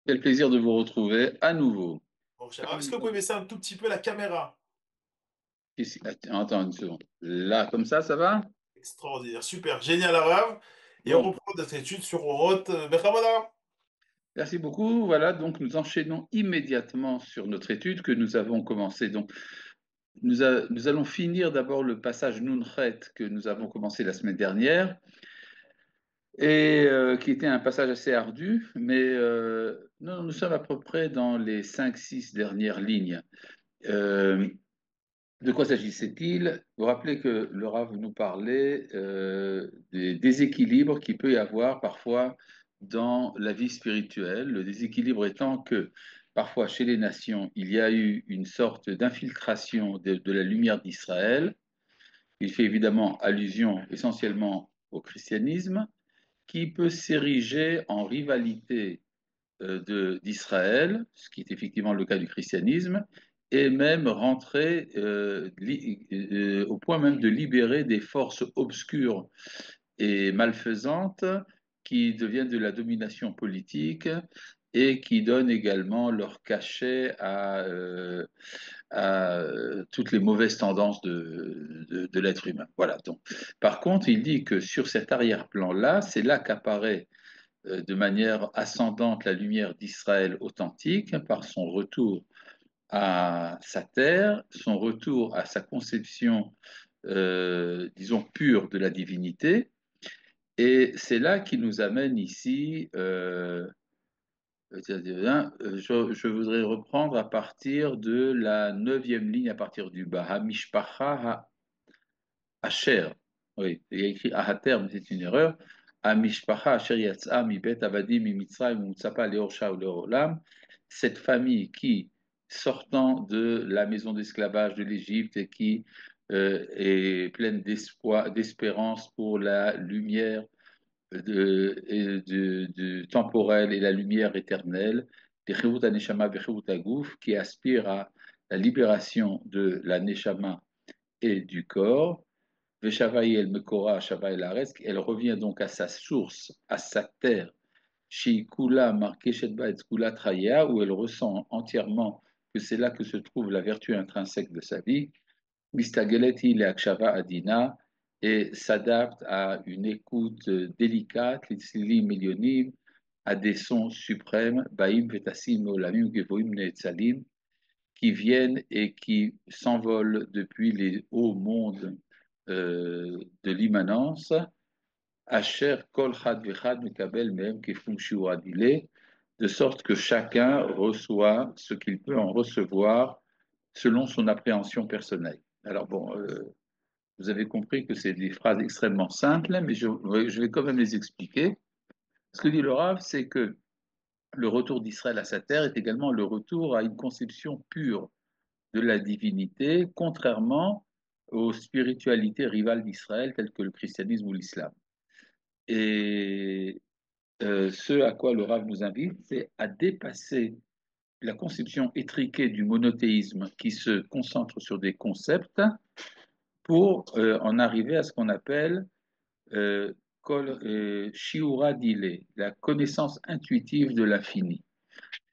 Quel plaisir de vous retrouver à nouveau. Mon cher, Comme est-ce que nous vous pouvez avons- baisser un tout petit peu la caméra? Attends une seconde. Là, comme ça va? Extraordinaire, super, génial, Arav. Et on Bon, reprend notre étude sur Oroth Bechamada. merci beaucoup. Voilà, donc nous enchaînons immédiatement sur notre étude que nous avons commencée. Donc, nous allons finir d'abord le passage Nunchet que nous avons commencé la semaine dernière et qui était un passage assez ardu, mais nous sommes à peu près dans les cinq, six dernières lignes. Euh, De quoi s'agissait-il? Vous rappelez que le Rav nous parlait des déséquilibres qu'il peut y avoir parfois dans la vie spirituelle. Le déséquilibre étant que parfois chez les nations, il y a eu une sorte d'infiltration de la lumière d'Israël. Il fait évidemment allusion essentiellement au christianisme, qui peut s'ériger en rivalité d'Israël, ce qui est effectivement le cas du christianisme, et même rentrer au point même de libérer des forces obscures et malfaisantes qui deviennent de la domination politique et qui donnent également leur cachet à toutes les mauvaises tendances de l'être humain. Voilà. Donc, par contre, il dit que sur cet arrière-plan-là, c'est là qu'apparaît de manière ascendante la lumière d'Israël authentique par son retour à sa terre, son retour à sa conception, disons, pure de la divinité. Et c'est là qu'il nous amène ici, je voudrais reprendre à partir de la neuvième ligne, à partir du bas, Hamishpacha Asher. Oui, il y a écrit Ahater, mais c'est une erreur. Amishpacha Asher Yatsa Mibet Avadim Mimitzrayim Mutsapa Leor Shao Leor Olam. Cette famille qui, sortant de la maison d'esclavage de l'Égypte et qui est pleine d'espoir, d'espérance pour la lumière temporelle et la lumière éternelle, Bechirut Aneshama Bechirut Aguf, qui aspire à la libération de la Neshama et du corps. Veshavai el Mekora, Shavai el Aretz, elle revient donc à sa source, à sa terre, Shikula Markeshet Baet Kula Traya, où elle ressent entièrement que c'est là que se trouve la vertu intrinsèque de sa vie, Mistageleti le Akshava Adina, et s'adapte à une écoute délicate, Litzili Milionim, à des sons suprêmes, Baim Vetasim Olamim Gevoim Neetzalim, qui viennent et qui s'envolent depuis les hauts mondes de l'immanence, Asher Kol Chad Vechad Mekabel Mehem Kefum Shiur Adilé, de sorte que chacun reçoit ce qu'il peut en recevoir selon son appréhension personnelle. Alors bon, vous avez compris que c'est des phrases extrêmement simples, mais je vais quand même les expliquer. Ce que dit le Rav, c'est que le retour d'Israël à sa terre est également le retour à une conception pure de la divinité, contrairement aux spiritualités rivales d'Israël telles que le christianisme ou l'islam. Et ce à quoi le Rav nous invite, c'est à dépasser la conception étriquée du monothéisme qui se concentre sur des concepts pour en arriver à ce qu'on appelle euh, shiura dile, la connaissance intuitive de l'infini.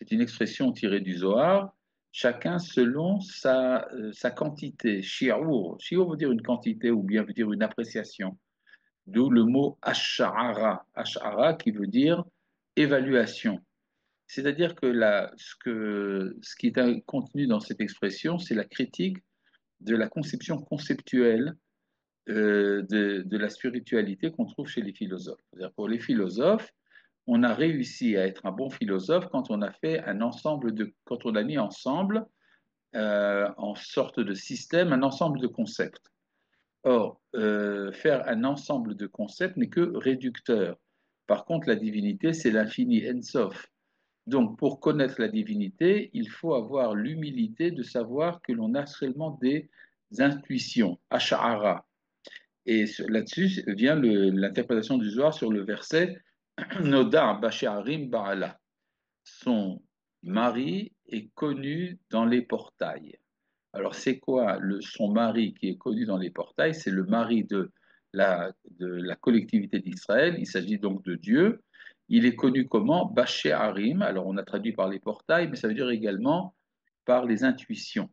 C'est une expression tirée du Zohar, chacun selon sa quantité. Shiur veut dire une quantité ou bien veut dire une appréciation. D'où le mot ash'ara, ash'ara qui veut dire évaluation. C'est-à-dire que, ce qui est contenu dans cette expression, c'est la critique de la conception conceptuelle de la spiritualité qu'on trouve chez les philosophes. C'est-à-dire pour les philosophes, on a réussi à être un bon philosophe quand on a fait quand on a mis ensemble, en sorte de système, un ensemble de concepts. Or, faire un ensemble de concepts n'est que réducteur. Par contre, la divinité, c'est l'infini Ensof. Donc, pour connaître la divinité, il faut avoir l'humilité de savoir que l'on a seulement des intuitions, ash'ara. Et là-dessus vient l'interprétation du Zohar sur le verset Noda Basharim Ba'ala. Son mari est connu dans les portails. Alors, c'est quoi son mari qui est connu dans les portails? C'est le mari de la collectivité d'Israël. Il s'agit donc de Dieu. Il est connu comment? Baché Harim. Alors, on a traduit par les portails, mais ça veut dire également par les intuitions.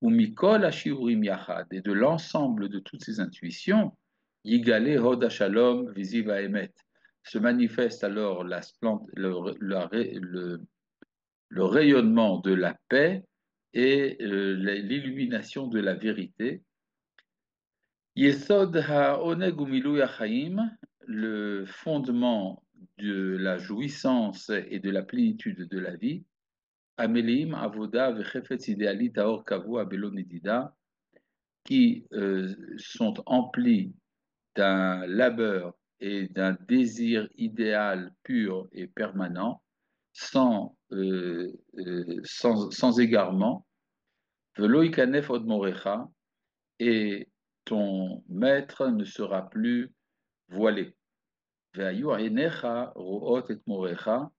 Ou Mikol Ashiurim Yachad. Et de l'ensemble de toutes ces intuitions, Yigale Hod Shalom Visiva Emet. Se manifeste alors le rayonnement de la paix et l'illumination de la vérité. Yesod ha'oneg u'milui ha'chaim, le fondement de la jouissance et de la plénitude de la vie. Ameleim avoda vechefetz idealit aor kavu abelo nedida, qui sont emplis d'un labeur et d'un désir idéal pur et permanent, sans égarement. Velo ikanef od morecha, et ton maître ne sera plus voilé. Ve'ayu einecha ro'ot et morecha,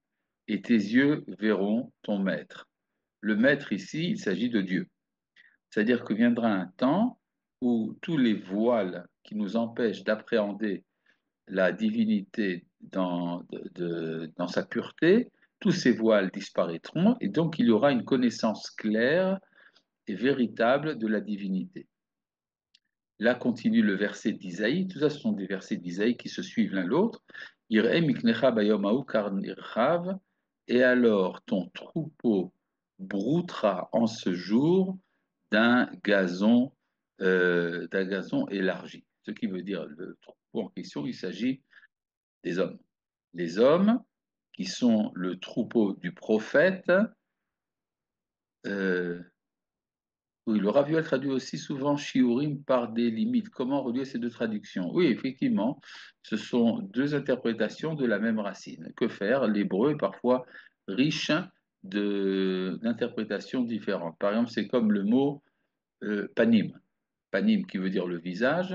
et tes yeux verront ton maître. Le maître ici, il s'agit de Dieu. C'est-à-dire que viendra un temps où tous les voiles qui nous empêchent d'appréhender la divinité dans sa pureté, tous ces voiles disparaîtront et donc il y aura une connaissance claire et véritable de la divinité. Là continue le verset d'Isaïe, tout ça ce sont des versets d'Isaïe qui se suivent l'un l'autre. Et alors ton troupeau broutera en ce jour d'un gazon élargi. Ce qui veut dire le troupeau en question, il s'agit des hommes. Les hommes qui sont le troupeau du prophète. Oui, le Rav Yoel traduit aussi souvent shiurim par des limites. Comment relier ces deux traductions? Oui, effectivement, ce sont deux interprétations de la même racine. Que faire? L'hébreu est parfois riche d'interprétations différentes. Par exemple, c'est comme le mot panim. Panim qui veut dire le visage,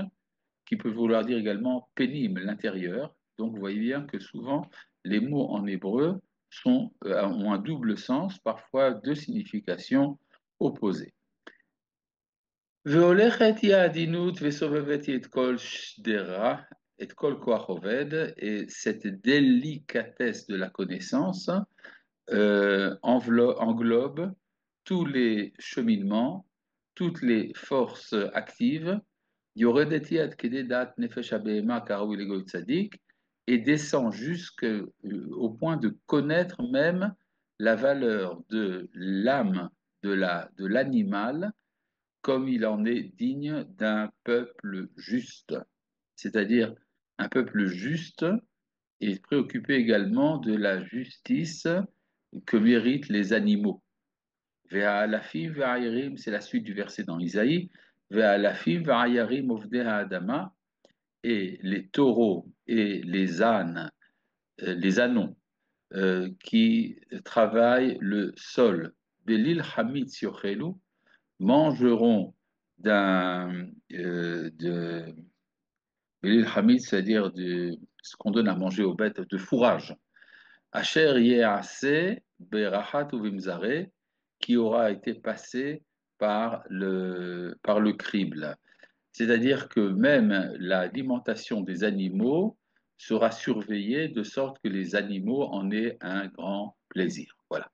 qui peut vouloir dire également pénim, l'intérieur. Donc, vous voyez bien que souvent, les mots en hébreu ont un double sens, parfois deux significations opposées. והולכת היא העדינות וסובבת היא את כל שדרה, את כל כוח עובד, et cette délicatesse de la connaissance englobe tous les cheminements, toutes les forces actives, יורדת היא עד כדי דעת נפש הבהמה כראוי לגוי צדיק, et descend jusqu'au point de connaître même la valeur de l'âme de l'animal, comme il en est digne d'un peuple juste. C'est-à-dire, un peuple juste est préoccupé également de la justice que méritent les animaux. Ve'alafim ve'ayirim, c'est la suite du verset dans Isaïe. Ve'alafim ve'ayirim ovdei ha'adama, et les taureaux et les ânes, les ânons, qui travaillent le sol. Belil hamid siochelu, mangeront de Belil Hamid, c'est-à-dire de ce qu'on donne à manger aux bêtes, de fourrage. Asher Yease Berachat Uvimzare, qui aura été passé par le crible. C'est-à-dire que même l'alimentation des animaux sera surveillée de sorte que les animaux en aient un grand plaisir. Voilà.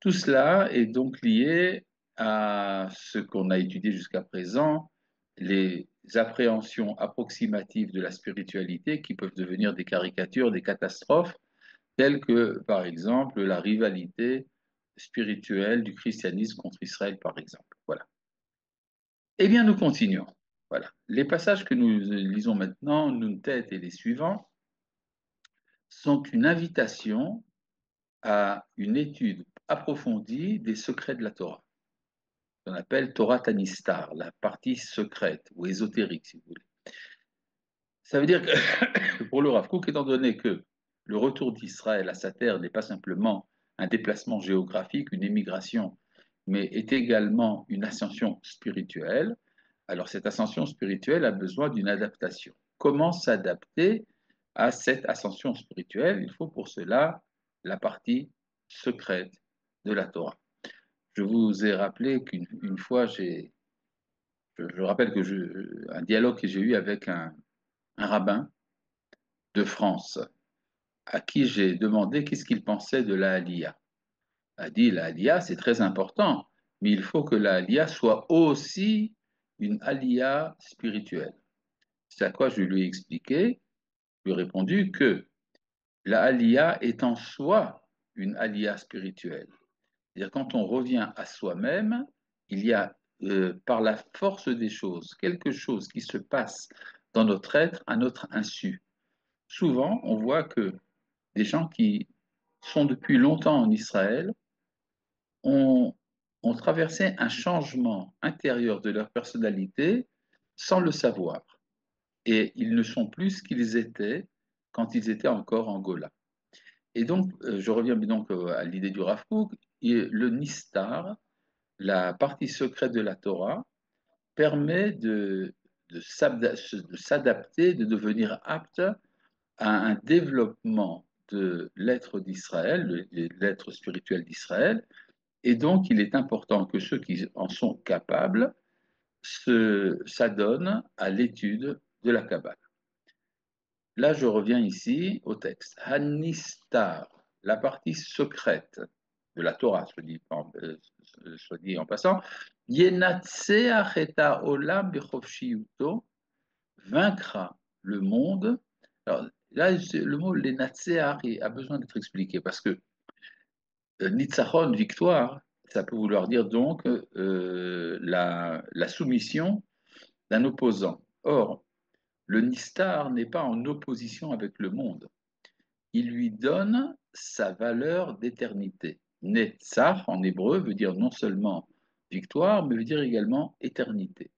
Tout cela est donc lié à ce qu'on a étudié jusqu'à présent, les appréhensions approximatives de la spiritualité qui peuvent devenir des caricatures, des catastrophes, telles que, par exemple, la rivalité spirituelle du christianisme contre Israël, par exemple. Voilà. Eh bien, nous continuons. Voilà. Les passages que nous lisons maintenant, Nun-Tet et les suivants, sont une invitation à une étude approfondie des secrets de la Torah, qu'on appelle Torah Tanistar, la partie secrète ou ésotérique, si vous voulez. Ça veut dire que pour le Rav Kook, étant donné que le retour d'Israël à sa terre n'est pas simplement un déplacement géographique, une émigration, mais est également une ascension spirituelle, alors cette ascension spirituelle a besoin d'une adaptation. Comment s'adapter à cette ascension spirituelle? Il faut pour cela la partie secrète de la Torah. Je vous ai rappelé qu'une fois, je rappelle un dialogue que j'ai eu avec un rabbin de France. à qui j'ai demandé qu'est-ce qu'il pensait de la Aliyah. A dit la Aliyah, c'est très important, mais il faut que la Aliyah soit aussi une Aliyah spirituelle. C'est à quoi je lui ai expliqué, je lui ai répondu que la Aliyah est en soi une Aliyah spirituelle. C'est-à-dire quand on revient à soi-même, il y a par la force des choses quelque chose qui se passe dans notre être à notre insu. Souvent, on voit que des gens qui sont depuis longtemps en Israël ont, ont traversé un changement intérieur de leur personnalité sans le savoir. Et ils ne sont plus ce qu'ils étaient quand ils étaient encore en Gola. Et donc, je reviens donc à l'idée du Rav Kook, le Nistar, la partie secrète de la Torah, permet de s'adapter, de devenir apte à un développement de l'être d'Israël, de l'être spirituel d'Israël, et donc il est important que ceux qui en sont capables s'adonnent à l'étude de la Kabbale. Là, je reviens ici au texte. Hanistar, la partie secrète de la Torah, soit dit en passant, Yenatseach et haolam bechofshiyuto, vaincra le monde. Alors là, le mot Lenatseach a besoin d'être expliqué parce que Nitzachon, victoire, ça peut vouloir dire donc la soumission d'un opposant. Or, le Nistar n'est pas en opposition avec le monde. Il lui donne sa valeur d'éternité. Netzach, en hébreu, veut dire non seulement victoire, mais veut dire également éternité.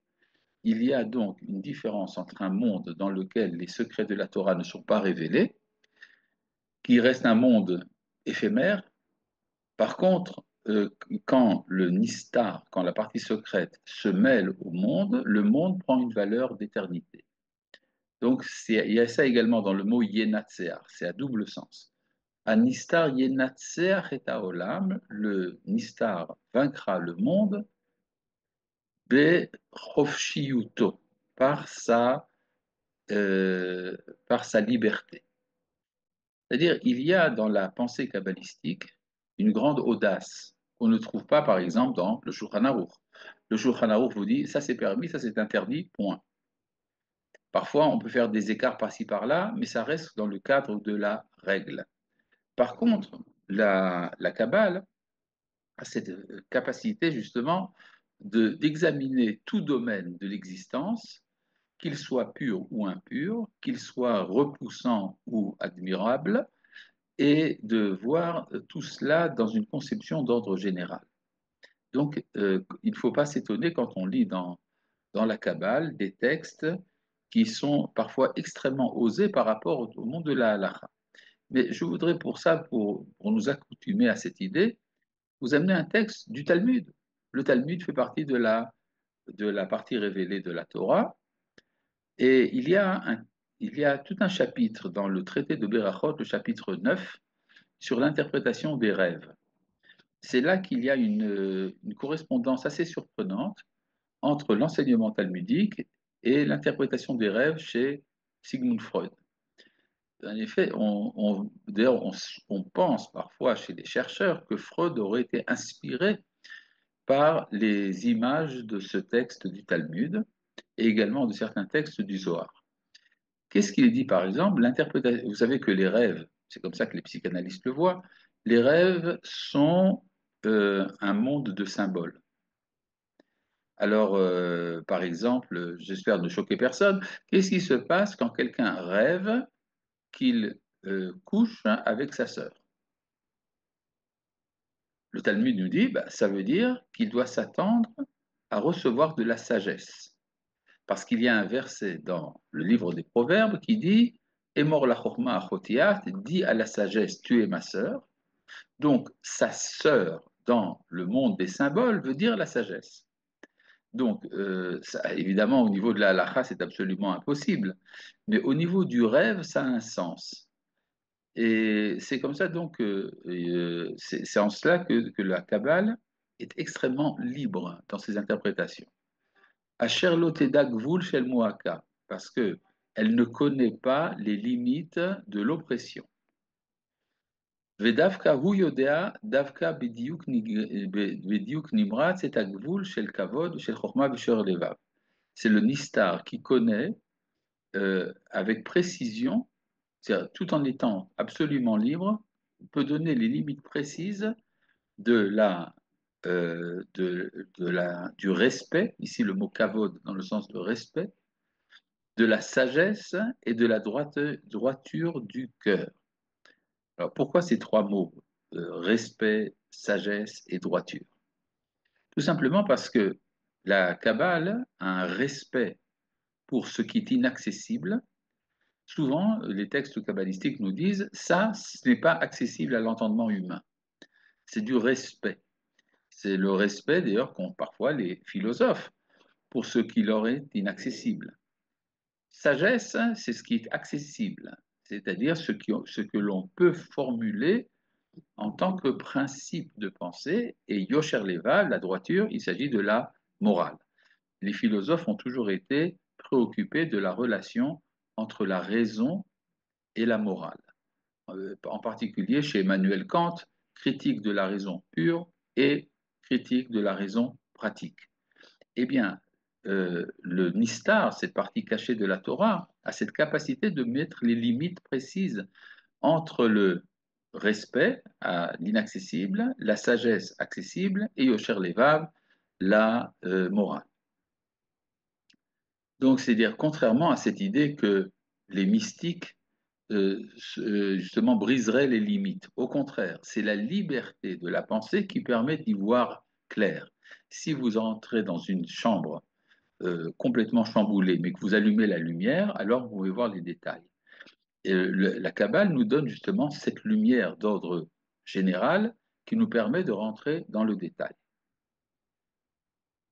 Il y a donc une différence entre un monde dans lequel les secrets de la Torah ne sont pas révélés, qui reste un monde éphémère. Par contre, quand le nistar, quand la partie secrète se mêle au monde, le monde prend une valeur d'éternité. Donc, il y a ça également dans le mot yenatseach, c'est à double sens. Un nistar yenatseach et haolam, le nistar vaincra le monde, be chofshiyuto, par sa, par sa liberté. C'est-à-dire, il y a dans la pensée kabbalistique une grande audace qu'on ne trouve pas, par exemple, dans le Shulchan Aruch. Le Shulchan Aruch vous dit, ça c'est permis, ça c'est interdit, point. Parfois, on peut faire des écarts par-ci par-là, mais ça reste dans le cadre de la règle. Par contre, la Kabbale a cette capacité justement d'examiner tout domaine de l'existence, qu'il soit pur ou impur, qu'il soit repoussant ou admirable, et de voir tout cela dans une conception d'ordre général. Donc, il ne faut pas s'étonner quand on lit dans la Kabbale des textes qui sont parfois extrêmement osés par rapport au monde de la halakha. Mais je voudrais pour ça, pour nous accoutumer à cette idée, vous amener un texte du Talmud. Le Talmud fait partie de la partie révélée de la Torah, et il y a tout un chapitre dans le traité de Berachot, le chapitre 9, sur l'interprétation des rêves. C'est là qu'il y a une correspondance assez surprenante entre l'enseignement talmudique et l'interprétation des rêves chez Sigmund Freud. En effet, d'ailleurs, on pense parfois chez les chercheurs que Freud aurait été inspiré par les images de ce texte du Talmud et également de certains textes du Zohar. Qu'est-ce qu'il dit par exemple? L'interprétation. Vous savez que les rêves, c'est comme ça que les psychanalystes le voient, les rêves sont un monde de symboles. Alors, par exemple, j'espère ne choquer personne, qu'est-ce qui se passe quand quelqu'un rêve qu'il couche avec sa sœur? Le Talmud nous dit, bah, ça veut dire qu'il doit s'attendre à recevoir de la sagesse. Parce qu'il y a un verset dans le livre des Proverbes qui dit Emor la chorma achotiat, dit à la sagesse, tu es ma sœur. Donc, sa sœur dans le monde des symboles veut dire la sagesse. Donc, ça, évidemment, au niveau de la halakha, c'est absolument impossible. Mais au niveau du rêve, ça a un sens. Et c'est comme ça, donc, c'est en cela que la Kabbale est extrêmement libre dans ses interprétations. Asher lo teda gvul shel moaka, parce que elle ne connaît pas les limites de l'oppression. ודווקא הוא יודע, דווקא בדיוק נמרץ את הגבול של כבוד, של חוכמה ושל לבב. C'est le nistar qui connaît avec précision, c'est-à-dire tout en étant absolument libre, peut donner les limites précises du respect, ici le mot kavod dans le sens de respect, de la sagesse et de la droiture du cœur. Alors pourquoi ces trois mots, respect, sagesse et droiture? Tout simplement parce que la Kabbale a un respect pour ce qui est inaccessible. Souvent, les textes kabbalistiques nous disent ça, ce n'est pas accessible à l'entendement humain. C'est du respect. C'est le respect d'ailleurs qu'ont parfois les philosophes pour ce qui leur est inaccessible. Sagesse, c'est ce qui est accessible, c'est-à-dire ce que l'on peut formuler en tant que principe de pensée, et Yosher Leva, la droiture, il s'agit de la morale. Les philosophes ont toujours été préoccupés de la relation entre la raison et la morale. En particulier chez Emmanuel Kant, critique de la raison pure et critique de la raison pratique. Eh bien, le Nistar, cette partie cachée de la Torah, a cette capacité de mettre les limites précises entre le respect à l'inaccessible, la sagesse accessible et Yosher Levav, la morale. Donc, c'est-à-dire, contrairement à cette idée que les mystiques justement briseraient les limites. Au contraire, c'est la liberté de la pensée qui permet d'y voir clair. Si vous entrez dans une chambre complètement chamboulée, mais que vous allumez la lumière, alors vous pouvez voir les détails. Et la Kabbale nous donne justement cette lumière d'ordre général qui nous permet de rentrer dans le détail.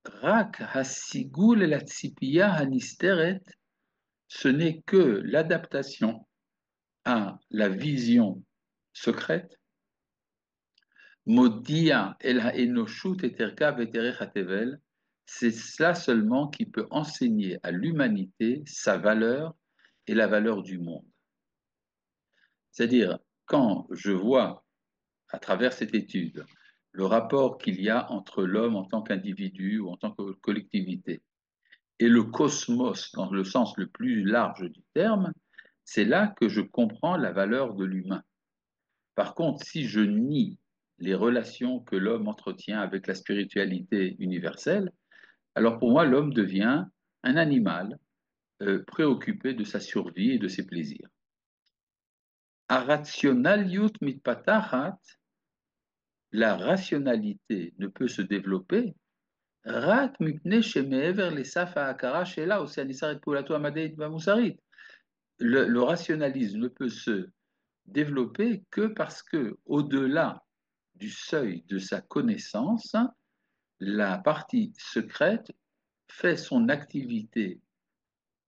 Rak hasigul et la tsipiya hanisteret, ce n'est que l'adaptation à la vision secrète. Modia el haenoshut eterka veterech hatevel, c'est cela seulement qui peut enseigner à l'humanité sa valeur et la valeur du monde. C'est-à-dire, quand je vois à travers cette étude le rapport qu'il y a entre l'homme en tant qu'individu ou en tant que collectivité et le cosmos dans le sens le plus large du terme, c'est là que je comprends la valeur de l'humain. Par contre, si je nie les relations que l'homme entretient avec la spiritualité universelle, alors pour moi, l'homme devient un animal préoccupé de sa survie et de ses plaisirs. Arationaliut mitpatachat, la rationalité ne peut se développer רק מפני שמעבר לסף ההכרה שלה עושה הניסר את פעולתו המדעית והמוסרית. Le rationalisme ne peut se développer que parce que, au-delà du seuil de sa connaissance, la partie secrète fait son activité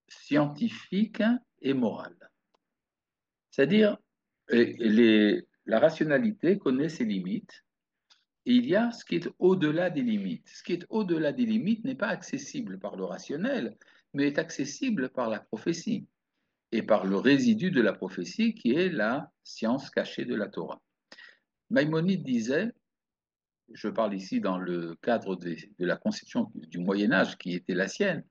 scientifique et morale. C'est-à-dire, la rationalité connaît ses limites, et il y a ce qui est au-delà des limites. Ce qui est au-delà des limites n'est pas accessible par le rationnel, mais est accessible par la prophétie et par le résidu de la prophétie qui est la science cachée de la Torah. Maïmonide disait, je parle ici dans le cadre de la conception du Moyen Âge qui était la sienne,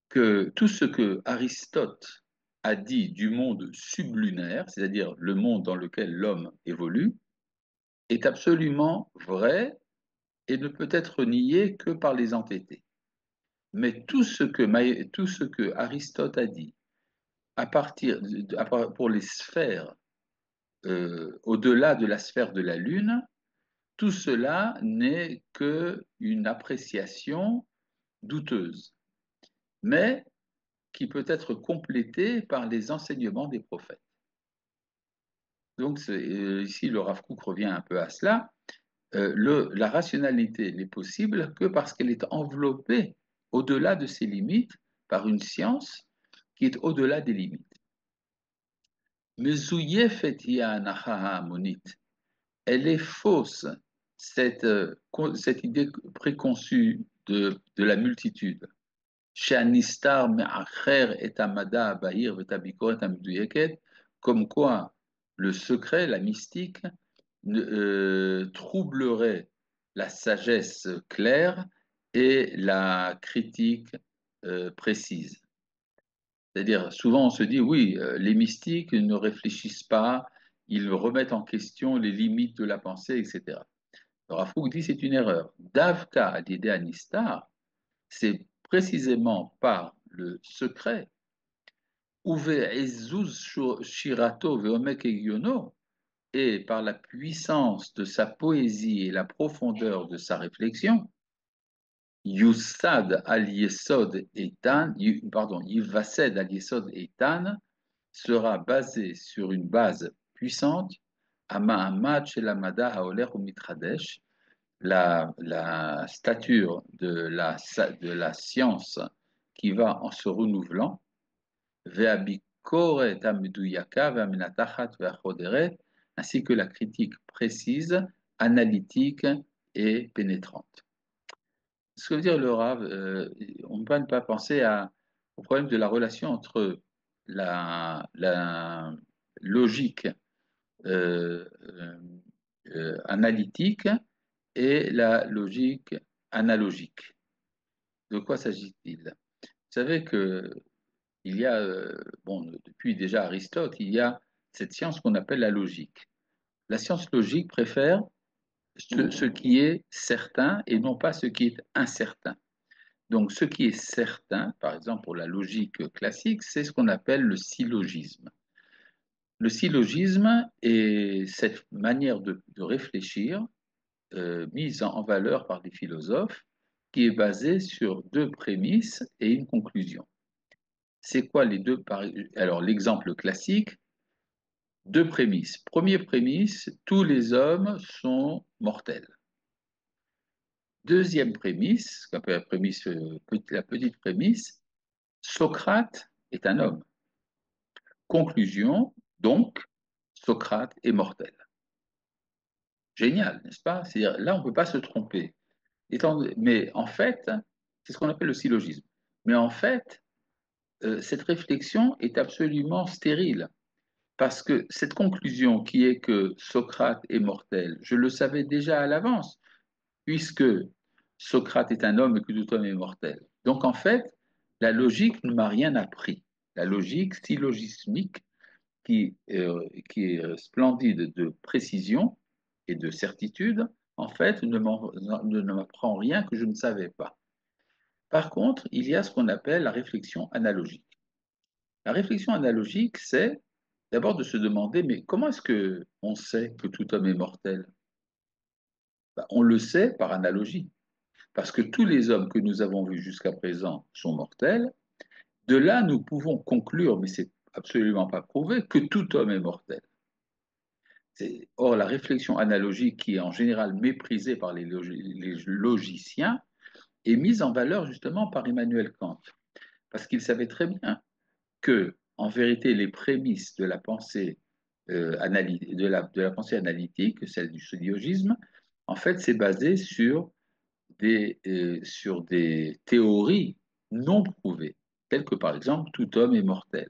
que tout ce que Aristote a dit du monde sublunaire, c'est-à-dire le monde dans lequel l'homme évolue, est absolument vrai et ne peut être nié que par les entêtés. Mais tout ce que Aristote a dit pour les sphères au-delà de la sphère de la Lune, tout cela n'est qu'une appréciation douteuse, mais qui peut être complétée par les enseignements des prophètes. Donc ici, le Rav Kook revient un peu à cela. La rationalité n'est possible que parce qu'elle est enveloppée au-delà de ses limites par une science qui est au-delà des limites. Mezouyefet hiya hanacha ha'amonit. Elle est fausse, cette idée préconçue de la multitude. She'anistar me'acher et amada abahir ve'tabikoret amduyeket, comme quoi le secret, la mystique, troublerait la sagesse claire et la critique précise. C'est-à-dire, souvent on se dit, oui, les mystiques ne réfléchissent pas, ils remettent en question les limites de la pensée, etc. Alors, Rafouk dit c'est une erreur. Davka à l'idée Anistar, c'est précisément par le secret, Uve Ezuz Shirato Veomek Egyono, et par la puissance de sa poésie et la profondeur de sa réflexion, Yusad al-Yesod Eitan, pardon, Yivased al-Yesod Eitan sera basé sur une base puissante, Ama'amad Shelamada Haoler Mitradesh, la stature de la science qui va en se renouvelant, Ve'abikoret ameduyaka ve'amenatachat ve'achoderet, ainsi que la critique précise, analytique et pénétrante. Ce que veut dire le Rav, on ne peut pas penser au problème de la relation entre la logique euh, analytique et la logique analogique. De quoi s'agit-il? Vous savez que il y a, bon, depuis déjà Aristote, il y a cette science qu'on appelle la logique. La science logique préfère ce qui est certain et non pas ce qui est incertain. Donc, ce qui est certain, par exemple pour la logique classique, c'est ce qu'on appelle le syllogisme. Le syllogisme est cette manière de réfléchir mise en valeur par des philosophes qui est basée sur deux prémices et une conclusion. C'est quoi les deux? Alors, l'exemple classique, deux prémices. Première prémisse, tous les hommes sont mortels. Deuxième prémisse, ce qu'on appelle la petite prémisse, Socrate est un homme. Conclusion, donc, Socrate est mortel. Génial, n'est-ce pas? C'est-à-dire, là, on ne peut pas se tromper. Mais en fait, c'est ce qu'on appelle le syllogisme. Mais en fait, cette réflexion est absolument stérile. Parce que cette conclusion qui est que Socrate est mortel, je le savais déjà à l'avance, puisque Socrate est un homme et que tout homme est mortel. Donc en fait, la logique ne m'a rien appris. La logique syllogismique, qui est splendide de précision et de certitude, en fait, ne m'apprend rien que je ne savais pas. Par contre, il y a ce qu'on appelle la réflexion analogique. La réflexion analogique, c'est d'abord de se demander, mais comment est-ce que on sait que tout homme est mortel? Ben, on le sait par analogie, parce que tous les hommes que nous avons vus jusqu'à présent sont mortels. De là, nous pouvons conclure, mais c'est absolument pas prouvé, que tout homme est mortel. Or, la réflexion analogique, qui est en général méprisée par les logiciens, est mise en valeur justement par Emmanuel Kant, parce qu'il savait très bien que, en vérité, les prémices de la pensée, de la pensée analytique, celle du syllogisme, en fait, c'est basé sur des théories non prouvées, telles que, par exemple, tout homme est mortel.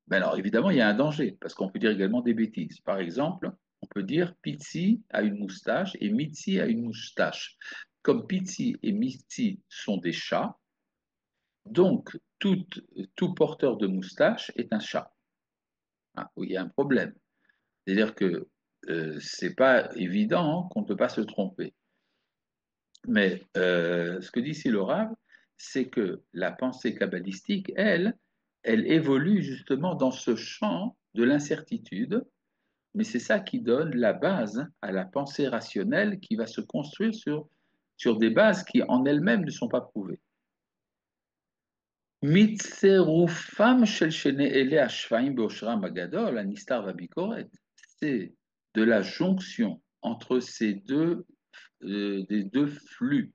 Ben alors, évidemment, il y a un danger, parce qu'on peut dire également des bêtises. Par exemple, on peut dire Pizzi a une moustache et Mitzi a une moustache. Comme Pizzi et Mitzi sont des chats, donc tout porteur de moustache est un chat. Ah, oui, il y a un problème. C'est-à-dire que c'est pas évident qu'on ne peut pas se tromper. Mais ce que dit ici le Rav, c'est que la pensée kabbalistique, elle évolue justement dans ce champ de l'incertitude, mais c'est ça qui donne la base à la pensée rationnelle qui va se construire sur des bases qui en elles-mêmes ne sont pas prouvées. Mitserufam shel ele ashvaim beoshram agadol, anistar vabikoret. C'est de la jonction entre des deux flux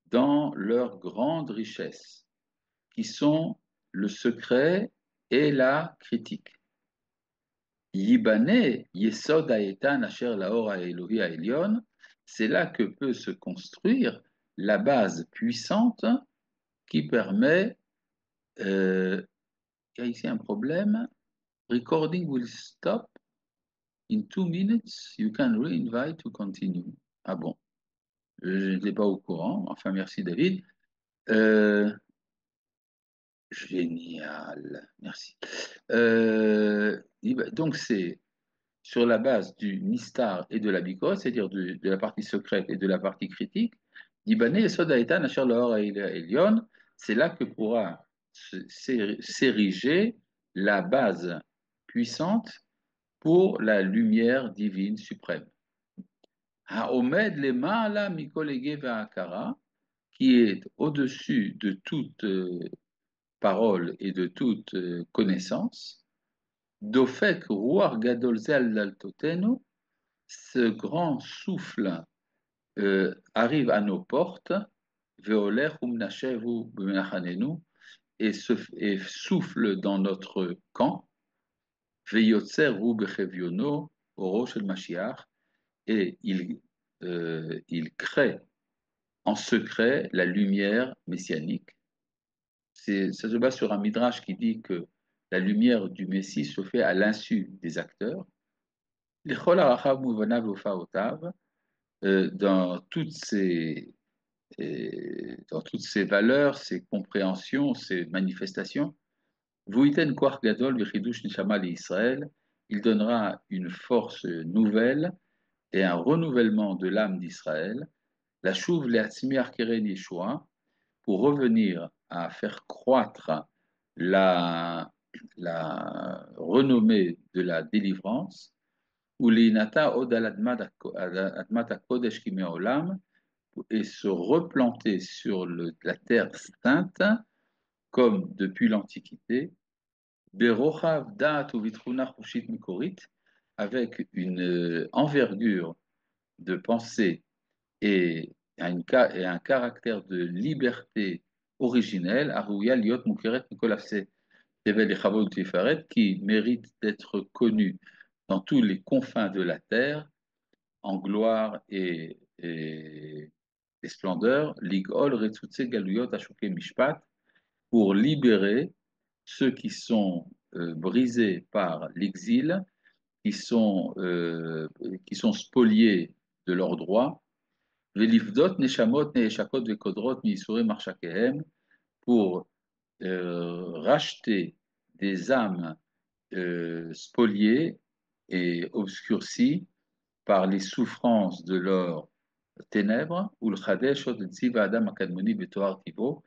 dans leur grande richesse, qui sont le secret et la critique. Yibane, Yesod Haetan Asher Laor Elohi Haelyon, c'est là que peut se construire la base puissante qui permet. Il y a ici un problème. Recording will stop. In 2 minutes, you can re-invite to continue. Ah bon, je n'étais pas au courant. Enfin, merci David. Euh, Génial, merci. Donc, c'est sur la base du Nistar et de la Bikot, c'est-à-dire de la partie secrète et de la partie critique, Ibané et Sodaïtan, Asher Lahor et Elion, c'est là que pourra s'ériger la base puissante pour la lumière divine suprême. Haomed le Ma'ala Mikol Ege Ve'akara, qui est au-dessus de toute parole et de toute connaissance, Dofek Ruach Gadol Ze'al Laltotenu, ce grand souffle arrive à nos portes, Veoler Umnashevu B'menachanenu, et souffle dans notre camp, Veyotzer Hu Becheviono, Oro Shel Mashiach, et il crée en secret la lumière messianique. Ça se base sur un midrash qui dit que la lumière du Messie se fait à l'insu des acteurs. Dans dans toutes ces valeurs, ces compréhensions, ces manifestations, Vuiten Koach Gadol V'chidush Neshama Israël, il donnera une force nouvelle et un renouvellement de l'âme d'Israël, la Shuv Le'atzmi Keren Yeshua, pour revenir à faire croître la renommée de la délivrance, ou l'inata od al admat kodesh ki me'olam, et se replanter sur la terre sainte, comme depuis l'Antiquité, berochav da'at ou vitruna chushit mikorit, avec une envergure de pensée et un caractère de liberté originelle, Arouya Liot Mukeret Nikolafse Tevel et Chavot Tiferet, qui mérite d'être connu dans tous les confins de la terre, en gloire et splendeur, Ligol Retsutse Galuyot Ashuke Mishpat, pour libérer ceux qui sont brisés par l'exil, qui sont spoliés de leurs droits, Velifdot Neshamot Neeshakot Vekodrot Miisure Marshakehem, pour racheter des âmes spoliées et obscurcies par les souffrances de leurs ténèbres, ou le Chadesh Od Tziva Adam Akadmoni Betoar Tivo,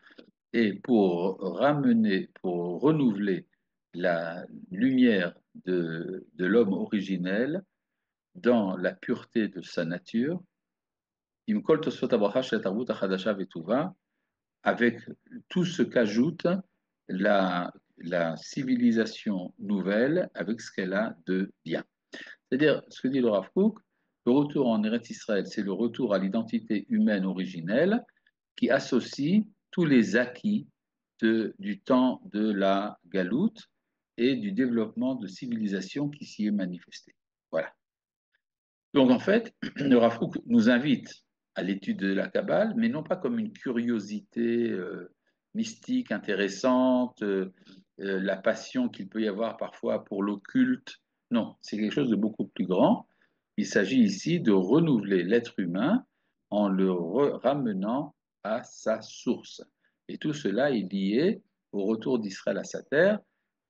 et pour ramener, pour renouveler la lumière de l'homme originel dans la pureté de sa nature, Imkol Tosfot Abracha Shel Tarbut Achadasha Vetuva, avec tout ce qu'ajoute la civilisation nouvelle avec ce qu'elle a de bien. C'est-à-dire, ce que dit le Rav Kook, le retour en Eretz Israël, c'est le retour à l'identité humaine originelle qui associe tous les acquis du temps de la Galoute et du développement de civilisation qui s'y est manifesté. Voilà. Donc en fait, le Rav Kook nous invite à l'étude de la Kabbale, mais non pas comme une curiosité mystique, intéressante, la passion qu'il peut y avoir parfois pour l'occulte. Non, c'est quelque chose de beaucoup plus grand. Il s'agit ici de renouveler l'être humain en le ramenant à sa source. Et tout cela est lié au retour d'Israël à sa terre,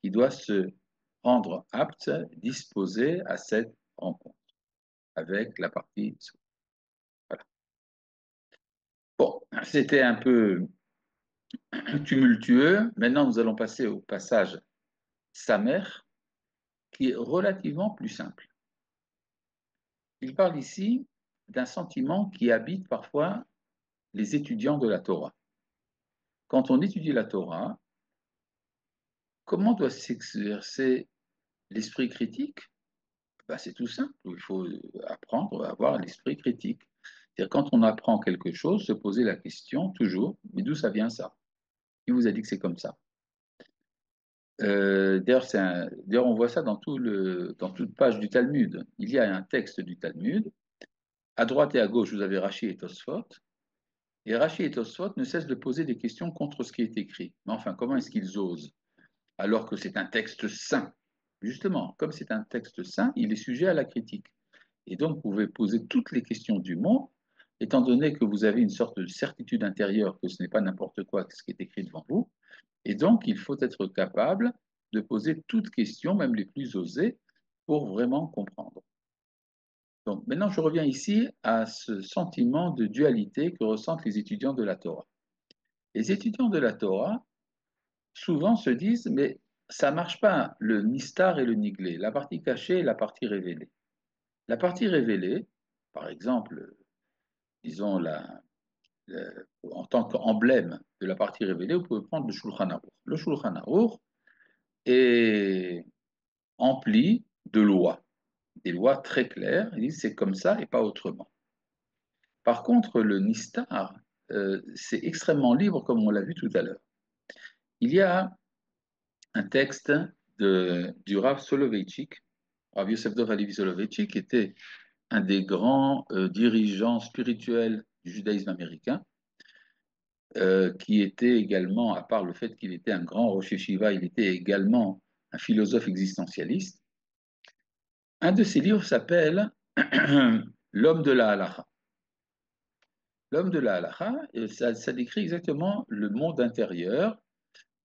qui doit se rendre apte, disposé à cette rencontre avec la partie. Voilà. Bon, c'était un peu tumultueux. Maintenant, nous allons passer au passage Samer, qui est relativement plus simple. Il parle ici d'un sentiment qui habite parfois les étudiants de la Torah. Quand on étudie la Torah, comment doit s'exercer l'esprit critique? Ben, c'est tout simple. Il faut apprendre à avoir l'esprit critique. C'est-à-dire, quand on apprend quelque chose, se poser la question toujours, mais d'où ça vient ça? Qui vous a dit que c'est comme ça? D'ailleurs, on voit ça dans dans toute page du Talmud. Il y a un texte du Talmud. À droite et à gauche, vous avez Rashi et Tosfot. Et Rashi et Tosfot ne cessent de poser des questions contre ce qui est écrit. Mais enfin, comment est-ce qu'ils osent? Alors que c'est un texte saint. Justement, comme c'est un texte saint, il est sujet à la critique. Et donc, vous pouvez poser toutes les questions du monde, étant donné que vous avez une sorte de certitude intérieure que ce n'est pas n'importe quoi ce qui est écrit devant vous. Et donc, il faut être capable de poser toutes questions, même les plus osées, pour vraiment comprendre. Donc, maintenant, je reviens ici à ce sentiment de dualité que ressentent les étudiants de la Torah. Les étudiants de la Torah, souvent se disent, mais ça ne marche pas, le nistar et le niglé, la partie cachée et la partie révélée. La partie révélée, par exemple, disons en tant qu'emblème de la partie révélée, vous pouvez prendre le Shulchan Aruch. Le Shulchan Aruch est empli de lois, des lois très claires. Ils disent c'est comme ça et pas autrement. Par contre, le Nistar, c'est extrêmement libre, comme on l'a vu tout à l'heure. Il y a un texte du Rav Soloveitchik, Rav Yosef Dov Halevi Soloveitchik, qui était un des grands dirigeants spirituels du judaïsme américain, qui était également, à part le fait qu'il était un grand Rosh Yeshiva, il était également un philosophe existentialiste. Un de ses livres s'appelle L'homme de la halacha. L'homme de la halacha, ça décrit exactement le monde intérieur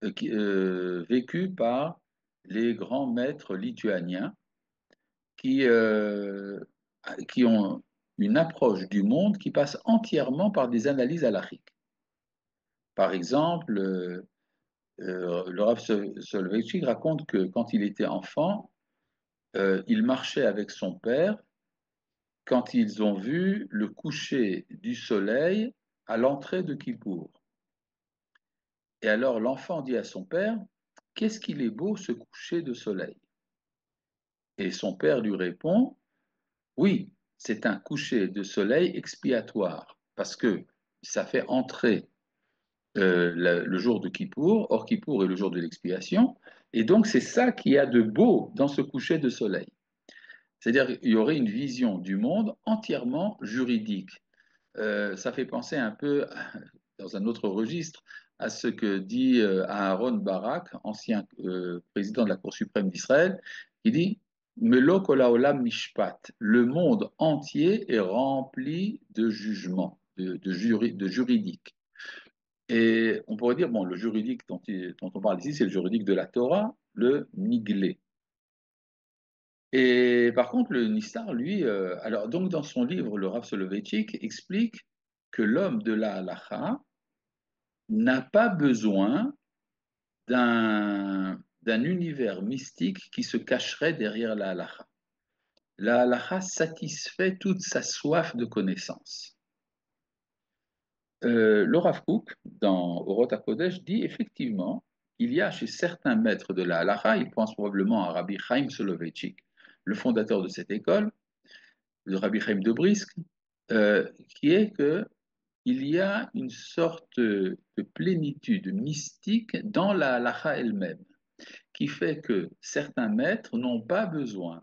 vécu par les grands maîtres lituaniens qui, euh, qui ont une approche du monde qui passe entièrement par des analyses halachiques. Par exemple, le Rav Soloveitchik raconte que quand il était enfant, il marchait avec son père quand ils ont vu le coucher du soleil à l'entrée de Kippour. Et alors l'enfant dit à son père, qu'est-ce qu'il est beau ce coucher de soleil? Et son père lui répond, oui, c'est un coucher de soleil expiatoire, parce que ça fait entrer le jour de Kippour, or Kippour est le jour de l'expiation, et donc c'est ça qu'il y a de beau dans ce coucher de soleil. C'est-à-dire qu'il y aurait une vision du monde entièrement juridique. Ça fait penser un peu, dans un autre registre, à ce que dit Aaron Barak, ancien président de la Cour suprême d'Israël, qui dit Melo kol haolam mishpat, le monde entier est rempli de jugements, de juridique. Et on pourrait dire, bon, le juridique dont on parle ici, c'est le juridique de la Torah, le Miglé. Et par contre, le Nistar, lui, alors donc dans son livre, le Rav Soloveitchik explique que l'homme de la halacha n'a pas besoin d'un univers mystique qui se cacherait derrière la halacha. La halacha satisfait toute sa soif de connaissance. Le Rav Kook, dans Orot HaKodesh, dit effectivement il y a chez certains maîtres de la halacha, il pense probablement à Rabbi Chaim Soloveitchik, le fondateur de cette école, le Rabbi Chaim de Brisk, qui est que il y a une sorte de plénitude mystique dans la halacha elle-même, qui fait que certains maîtres n'ont pas besoin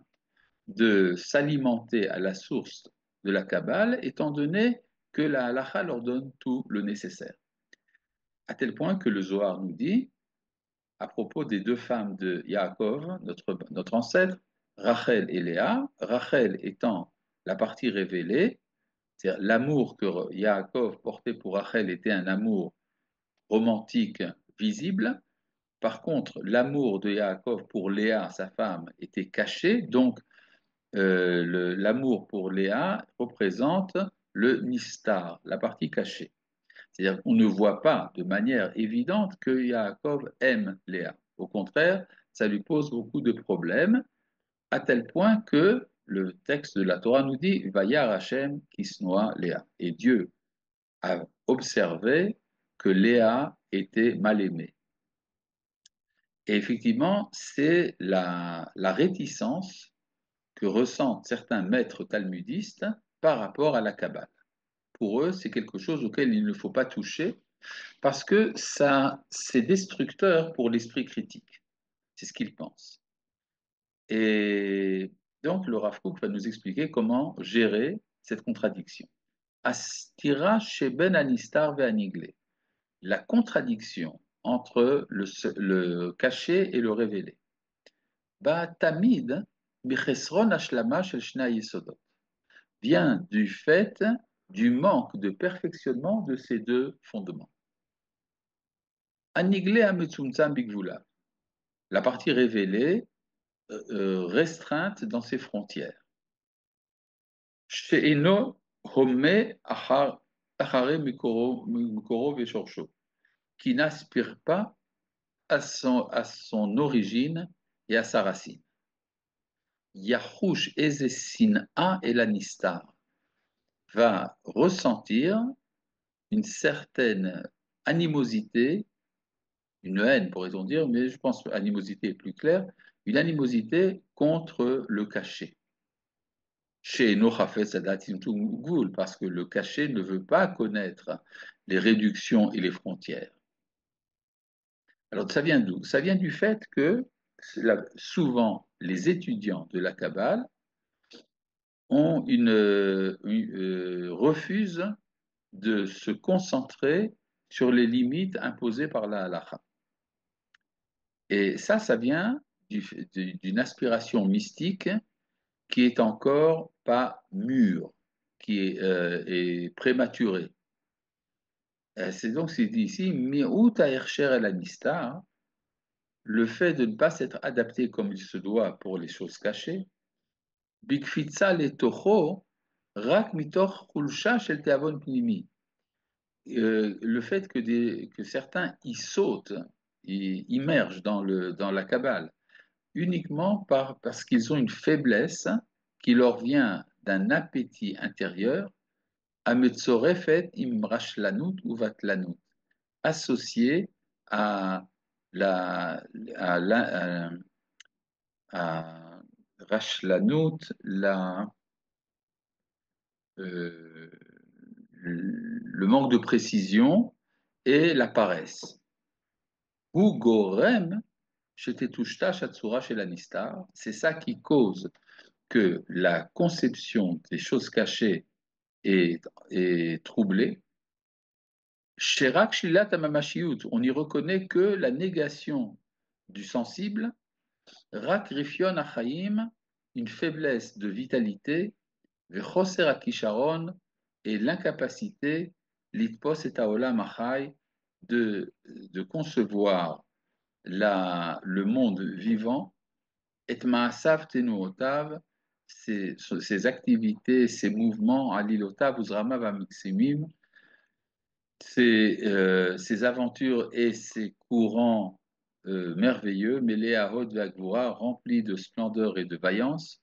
de s'alimenter à la source de la Kabbale, étant donné que la halacha leur donne tout le nécessaire. À tel point que le Zohar nous dit, à propos des deux femmes de Yaakov, notre ancêtre, Rachel et Léa, Rachel étant la partie révélée, c'est-à-dire l'amour que Yaakov portait pour Rachel était un amour romantique visible. Par contre, l'amour de Yaakov pour Léa, sa femme, était caché. Donc, l'amour pour Léa représente le nistar, la partie cachée. C'est-à-dire qu'on ne voit pas de manière évidente que Yaakov aime Léa. Au contraire, ça lui pose beaucoup de problèmes, à tel point que le texte de la Torah nous dit Vayar Hashem kisnoa Léa. Et Dieu a observé que Léa était mal aimée. Et effectivement, c'est la réticence que ressentent certains maîtres talmudistes par rapport à la Kabbale. Pour eux, c'est quelque chose auquel il ne faut pas toucher parce que ça, c'est destructeur pour l'esprit critique. C'est ce qu'ils pensent. Et donc, le Rav Kook va nous expliquer comment gérer cette contradiction. Astira sheben anistar ve'aniglé. La contradiction entre le caché et le révélé. Ba tamid bichesron hashlama shel shnei yesodot vient du fait du manque de perfectionnement de ces deux fondements. Aniglé ametzumtzam bigvula, la partie révélée, restreinte dans ses frontières. She'eno homme achare mikoro veshorsho, qui n'aspire pas à son origine et à sa racine. Yahush eze sin'a elanistar va ressentir une certaine animosité, une haine pourrait-on dire, mais je pense que animosité est plus claire, une animosité contre le caché. Chez Nochafet Sadatim Gul, parce que le caché ne veut pas connaître les réductions et les frontières. Alors ça vient d'où? Ça vient du fait que souvent les étudiants de la Kabbale refusent de se concentrer sur les limites imposées par la halakha. Et ça vient d'une aspiration mystique qui est encore pas mûre, est prématurée. C'est donc c'est dit ici, Mi'ut ha'ersher el anistar, le fait de ne pas s'être adapté comme il se doit pour les choses cachées, bikfitza letocho, rak mitoch chulsha shel teavon pnimi. Le fait que certains y sautent, y immergent dans la Kabbale, uniquement parce qu'ils ont une faiblesse qui leur vient d'un appétit intérieur, ametzorefet im rashlanut ou vatlanut, associé à la, à, la, à rashlanut, euh, le manque de précision et la paresse. Ou gorem, shetetushta shatsura shel anistar, c'est ça qui cause que la conception des choses cachées est troublée. Sherak shilat amamashiyut, on n'y reconnaît que la négation du sensible. Rak rifion achaim, une faiblesse de vitalité. Vechoser akisharon, et l'incapacité litpos et haolam achai de concevoir le monde vivant, et ma'asav tenuotav, ses activités, ses mouvements, alilotav uzramav amiximim, ses aventures et ses courants merveilleux, mêlés à Hod Vagvoura, remplis de splendeur et de vaillance,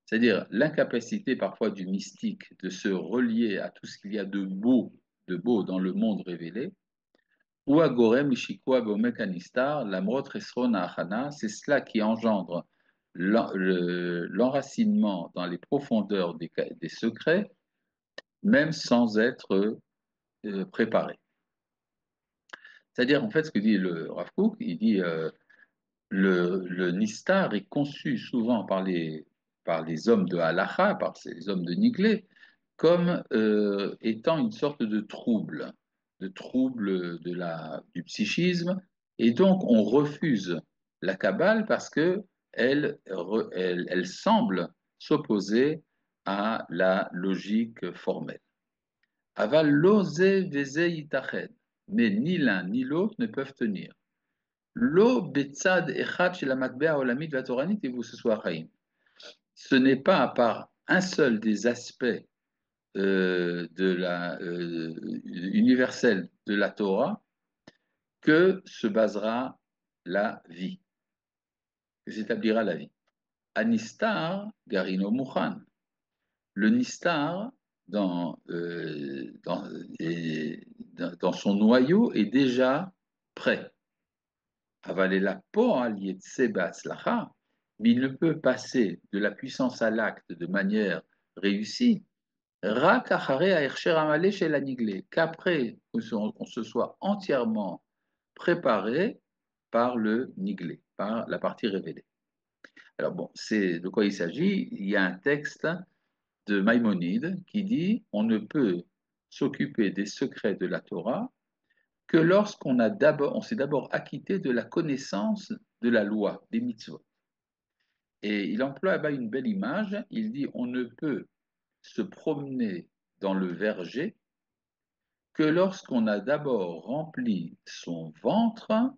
c'est-à-dire l'incapacité parfois du mystique de se relier à tout ce qu'il y a de beau dans le monde révélé, ou à Gorem Ishikwa Bomek Anistar, l'Amrot Resron Achana, c'est cela qui engendre l'enracinement dans les profondeurs des secrets, même sans être préparé. C'est-à-dire, en fait, ce que dit le Rav Kook, il dit le Nistar est conçu souvent par les hommes de Halacha, par ces hommes de Niglé, comme étant une sorte de trouble du psychisme, et donc on refuse la Kabbale parce que elle semble s'opposer à la logique formelle. Aval lose veze yitached, mais ni l'un ni l'autre ne peuvent tenir. Lo betzad echad shel hamatbea olamit v'atoranit et vous ce soit chaim. Ce n'est pas par un seul des aspects universelle de la Torah que se basera la vie, que s'établira la vie. Anistar, Garino Mukhan. Le Nistar, dans son noyau, est déjà prêt. Avaler la mais il ne peut passer de la puissance à l'acte de manière réussie qu'après qu'on se soit entièrement préparé par le niglé, par la partie révélée. Alors bon, c'est de quoi il s'agit. Il y a un texte de Maïmonide qui dit on ne peut s'occuper des secrets de la Torah que lorsqu'on on s'est d'abord acquitté de la connaissance de la loi, des mitzvot. Et il emploie là-bas une belle image. Il dit on ne peut se promener dans le verger que lorsqu'on a d'abord rempli son ventre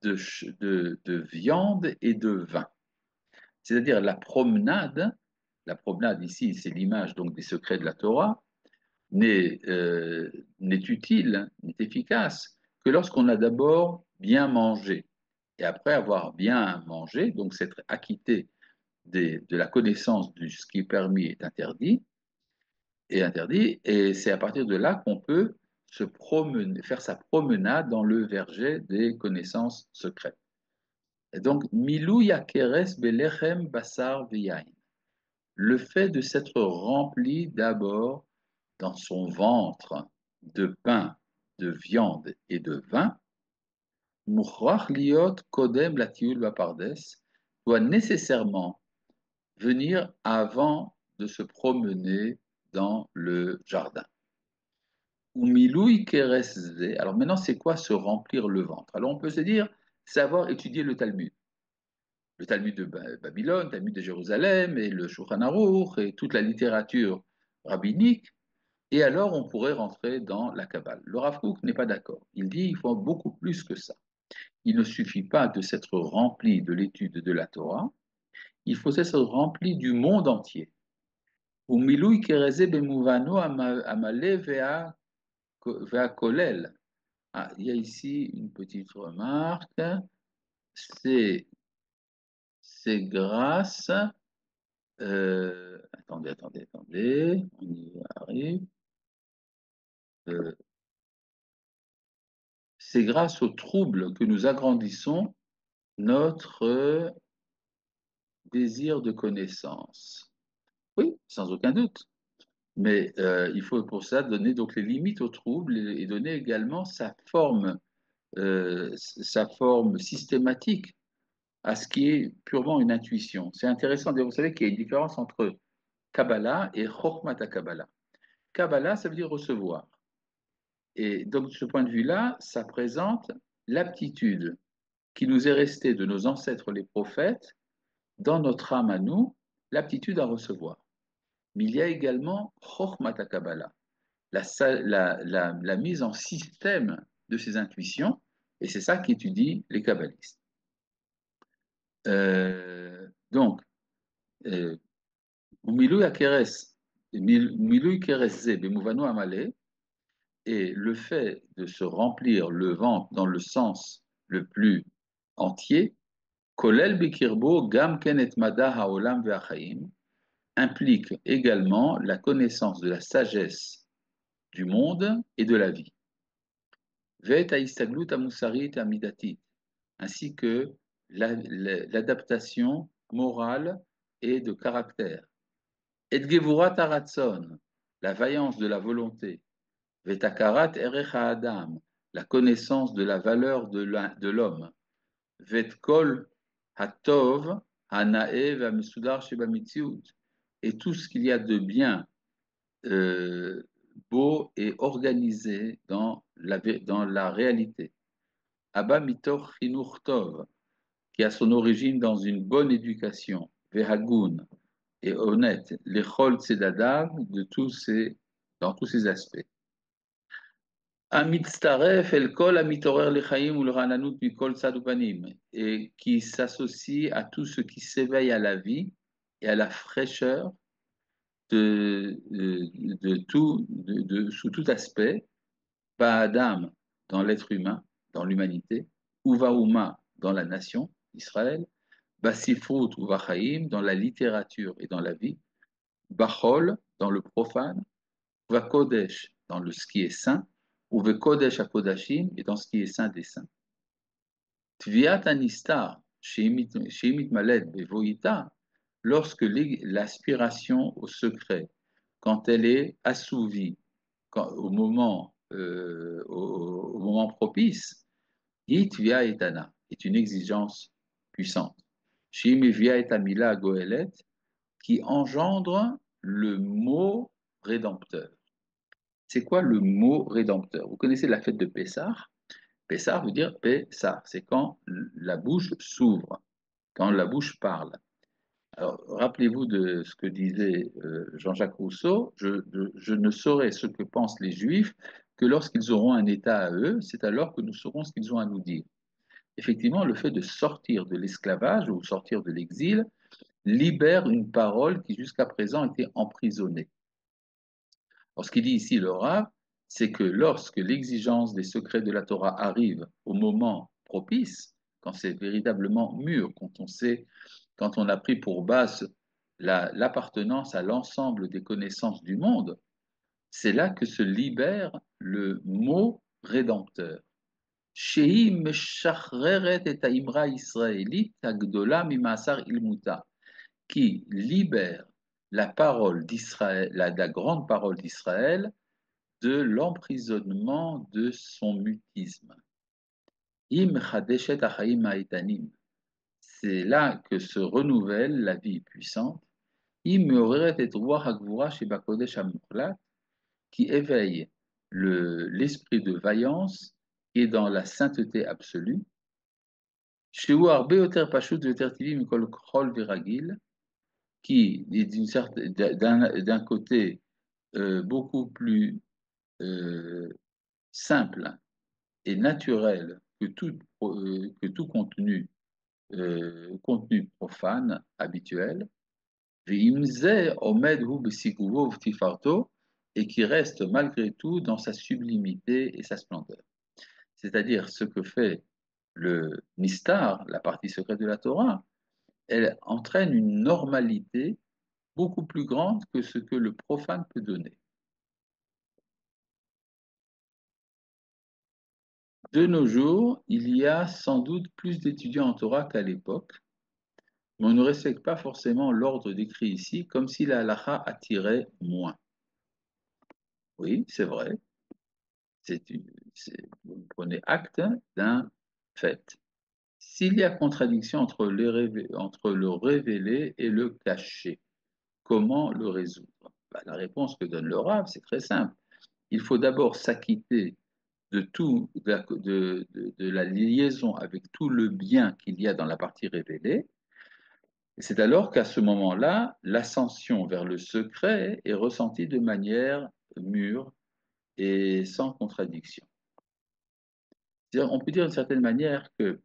de viande et de vin. C'est-à-dire la promenade ici, c'est l'image donc des secrets de la Torah, n'est utile, n'est efficace que lorsqu'on a d'abord bien mangé. Et après avoir bien mangé, donc s'être acquitté de la connaissance de ce qui est permis et interdit, et c'est à partir de là qu'on peut se promener, faire sa promenade dans le verger des connaissances secrètes. Et donc, milou yakeres belechem basar v'yain. Le fait de s'être rempli d'abord dans son ventre de pain, de viande et de vin, mukhrach liot kodem latiul bapardes, doit nécessairement venir avant de se promener dans le jardin. Ou milouï keresze. Alors maintenant, c'est quoi se remplir le ventre? Alors on peut se dire, savoir étudier le Talmud de Babylone, le Talmud de Jérusalem, et le Shulchan Aruch, et toute la littérature rabbinique, et alors on pourrait rentrer dans la Kabbale. Le Rav Kook n'est pas d'accord. Il dit il faut beaucoup plus que ça. Il ne suffit pas de s'être rempli de l'étude de la Torah, il faut être rempli du monde entier. Umilui kereze bemuvano amale vea kolel. Ah, il y a ici une petite remarque. C'est grâce. Attendez, on y arrive. Euh, c'est grâce aux troubles que nous agrandissons notre désir de connaissance. Oui, sans aucun doute. Mais il faut pour ça donner donc les limites aux troubles et donner également sa forme systématique à ce qui est purement une intuition. C'est intéressant, vous savez qu'il y a une différence entre Kabbalah et Chokhmat Kabbalah. Kabbalah, ça veut dire recevoir. Et donc, de ce point de vue-là, ça présente l'aptitude qui nous est restée de nos ancêtres les prophètes, dans notre âme à nous, l'aptitude à recevoir. Mais il y a également Chokhmat Kabbalah, la mise en système de ces intuitions, et c'est ça qu'étudient les kabbalistes. Donc, Milui Keres, Milui Keres Bemuvano Amale, et le fait de se remplir le ventre dans le sens le plus entier, Kolel Bikirbo Gam Kenet Mada Haolam Ve'achaim, implique également la connaissance de la sagesse du monde et de la vie. Ve'et Haistaglut Amusarit Amidatit, ainsi que l'adaptation morale et de caractère. Et Gevurat Aratzon, la vaillance de la volonté. Vetakarat Erech Adam, la connaissance de la valeur de l'homme. Vetkol Hatov Hanae Vamesudar Shebamitziut, et tout ce qu'il y a de bien, beau et organisé dans la réalité. Abba Mitor Chinuch Tov, qui a son origine dans une bonne éducation, Vehagun, et honnête, l'Echol Tzedadav, dans tous ses aspects. Amitztaref el kol amitorer lechaim ou le rananout mikol tzadupanim, et qui s'associe à tout ce qui s'éveille à la vie et à la fraîcheur sous tout aspect, Ba'adam dans l'être humain, dans l'humanité, Uvauma dans la nation, Israël, Basifrut ou Vachaim dans la littérature et dans la vie, Bachol dans le profane, Vakodesh dans ce qui est saint, ou Vekodesh Akodashim et dans ce qui est saint des saints. Tviat Anistar, Shemit Maled Bevoïta, lorsque l'aspiration au secret, quand elle est assouvie au moment propice, Hitvia Etana est une exigence puissante. Shimivia Etamila Goelet, qui engendre le mot rédempteur. C'est quoi le mot rédempteur? Vous connaissez la fête de Pessah? Pessah veut dire Pessah, c'est quand la bouche s'ouvre, quand la bouche parle. Alors, rappelez-vous de ce que disait Jean-Jacques Rousseau, je ne saurai ce que pensent les Juifs que lorsqu'ils auront un État à eux, c'est alors que nous saurons ce qu'ils ont à nous dire. Effectivement, le fait de sortir de l'esclavage ou sortir de l'exil libère une parole qui jusqu'à présent était emprisonnée. Alors, ce qu'il dit ici le Rav, c'est que lorsque l'exigence des secrets de la Torah arrive au moment propice, quand c'est véritablement mûr, quand on sait, quand on a pris pour base l'appartenance à l'ensemble des connaissances du monde, c'est là que se libère le mot rédempteur. Shehi meshachreret et haimra israélite agdola mimasar ilmuta, qui libère la parole d'Israël, la grande parole d'Israël, de l'emprisonnement de son mutisme. Im chadeshet achaim haetanim. C'est là que se renouvelle la vie puissante. Im meoreret et ruach hagvura shebakodesh hamuchlat, qui éveille l'esprit de vaillance et dans la sainteté absolue. Shehu arbe yoter pashut veyoter tivi mikol chol viragil, qui est d'un côté beaucoup plus simple et naturel que tout contenu profane habituel, Veimze omed hu besikuvo vtifarto, et qui reste malgré tout dans sa sublimité et sa splendeur. C'est-à-dire ce que fait le Nistar, la partie secrète de la Torah, elle entraîne une normalité beaucoup plus grande que ce que le profane peut donner. De nos jours, il y a sans doute plus d'étudiants en Torah qu'à l'époque, mais on ne respecte pas forcément l'ordre décrit ici, comme si la halakha attirait moins. Oui, c'est vrai, c'est vous prenez acte d'un fait. S'il y a contradiction entre le révélé et le caché, comment le résoudre? La réponse que donne le Rav, c'est très simple. Il faut d'abord s'acquitter de la liaison avec tout le bien qu'il y a dans la partie révélée. Et c'est alors qu'à ce moment-là, l'ascension vers le secret est ressentie de manière mûre et sans contradiction. On peut dire d'une certaine manière que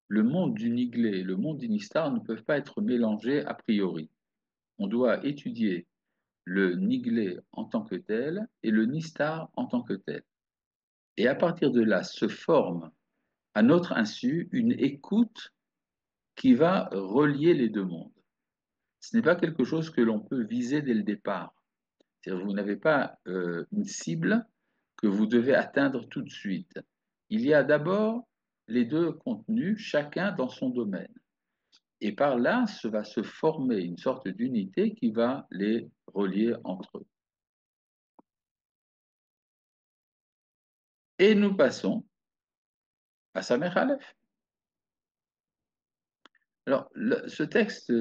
le monde du Niglé et le monde du Nistar ne peuvent pas être mélangés a priori. On doit étudier le Niglé en tant que tel et le Nistar en tant que tel. Et à partir de là se forme à notre insu une écoute qui va relier les deux mondes. Ce n'est pas quelque chose que l'on peut viser dès le départ. C'est-à-dire vous n'avez pas une cible que vous devez atteindre tout de suite. Il y a d'abord les deux contenus, chacun dans son domaine. Et par là, va se former une sorte d'unité qui va les relier entre eux. Et nous passons à Samer Aleph. Alors, ce texte,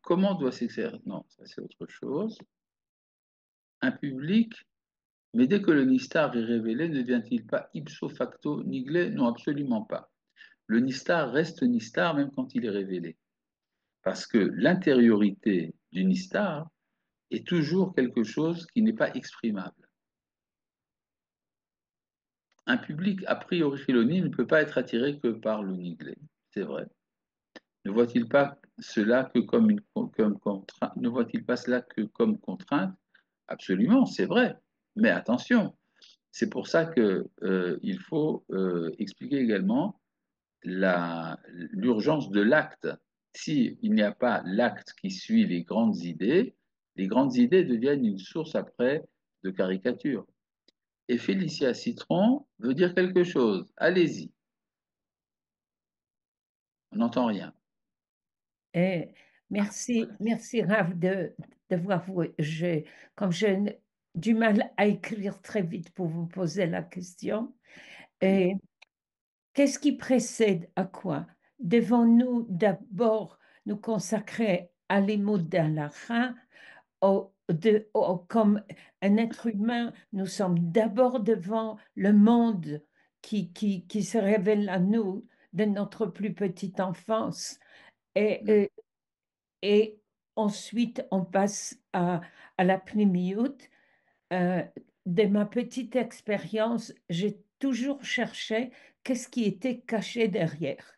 comment doit s'exercer? Non, ça c'est autre chose. Un public, mais dès que le Nistar est révélé, ne devient-il pas ipso facto niglé? Non, absolument pas. Le Nistar reste Nistar même quand il est révélé. Parce que l'intériorité du Nistar est toujours quelque chose qui n'est pas exprimable. Un public a priori philoni ne peut pas être attiré que par le niglé, c'est vrai. Ne voit-il pas cela que comme contrainte? Ne voit-il pas cela que comme contrainte? Absolument, c'est vrai. Mais attention, c'est pour ça que il faut expliquer également l'urgence de l'acte. S'il n'y a pas l'acte qui suit les grandes idées deviennent une source après de caricature. Et Félicia Citron veut dire quelque chose. Allez-y, on n'entend rien. Et merci, merci Rav de voir, comme j'ai du mal à écrire très vite pour vous poser la question. Et qu'est-ce qui précède à quoi? Devons-nous d'abord nous consacrer à les mots d'Allah, comme un être humain, nous sommes d'abord devant le monde qui se révèle à nous de notre plus petite enfance. Et, Et ensuite, on passe à la pnimiout. Euh, de ma petite expérience, j'ai toujours cherché qu'est-ce qui était caché derrière.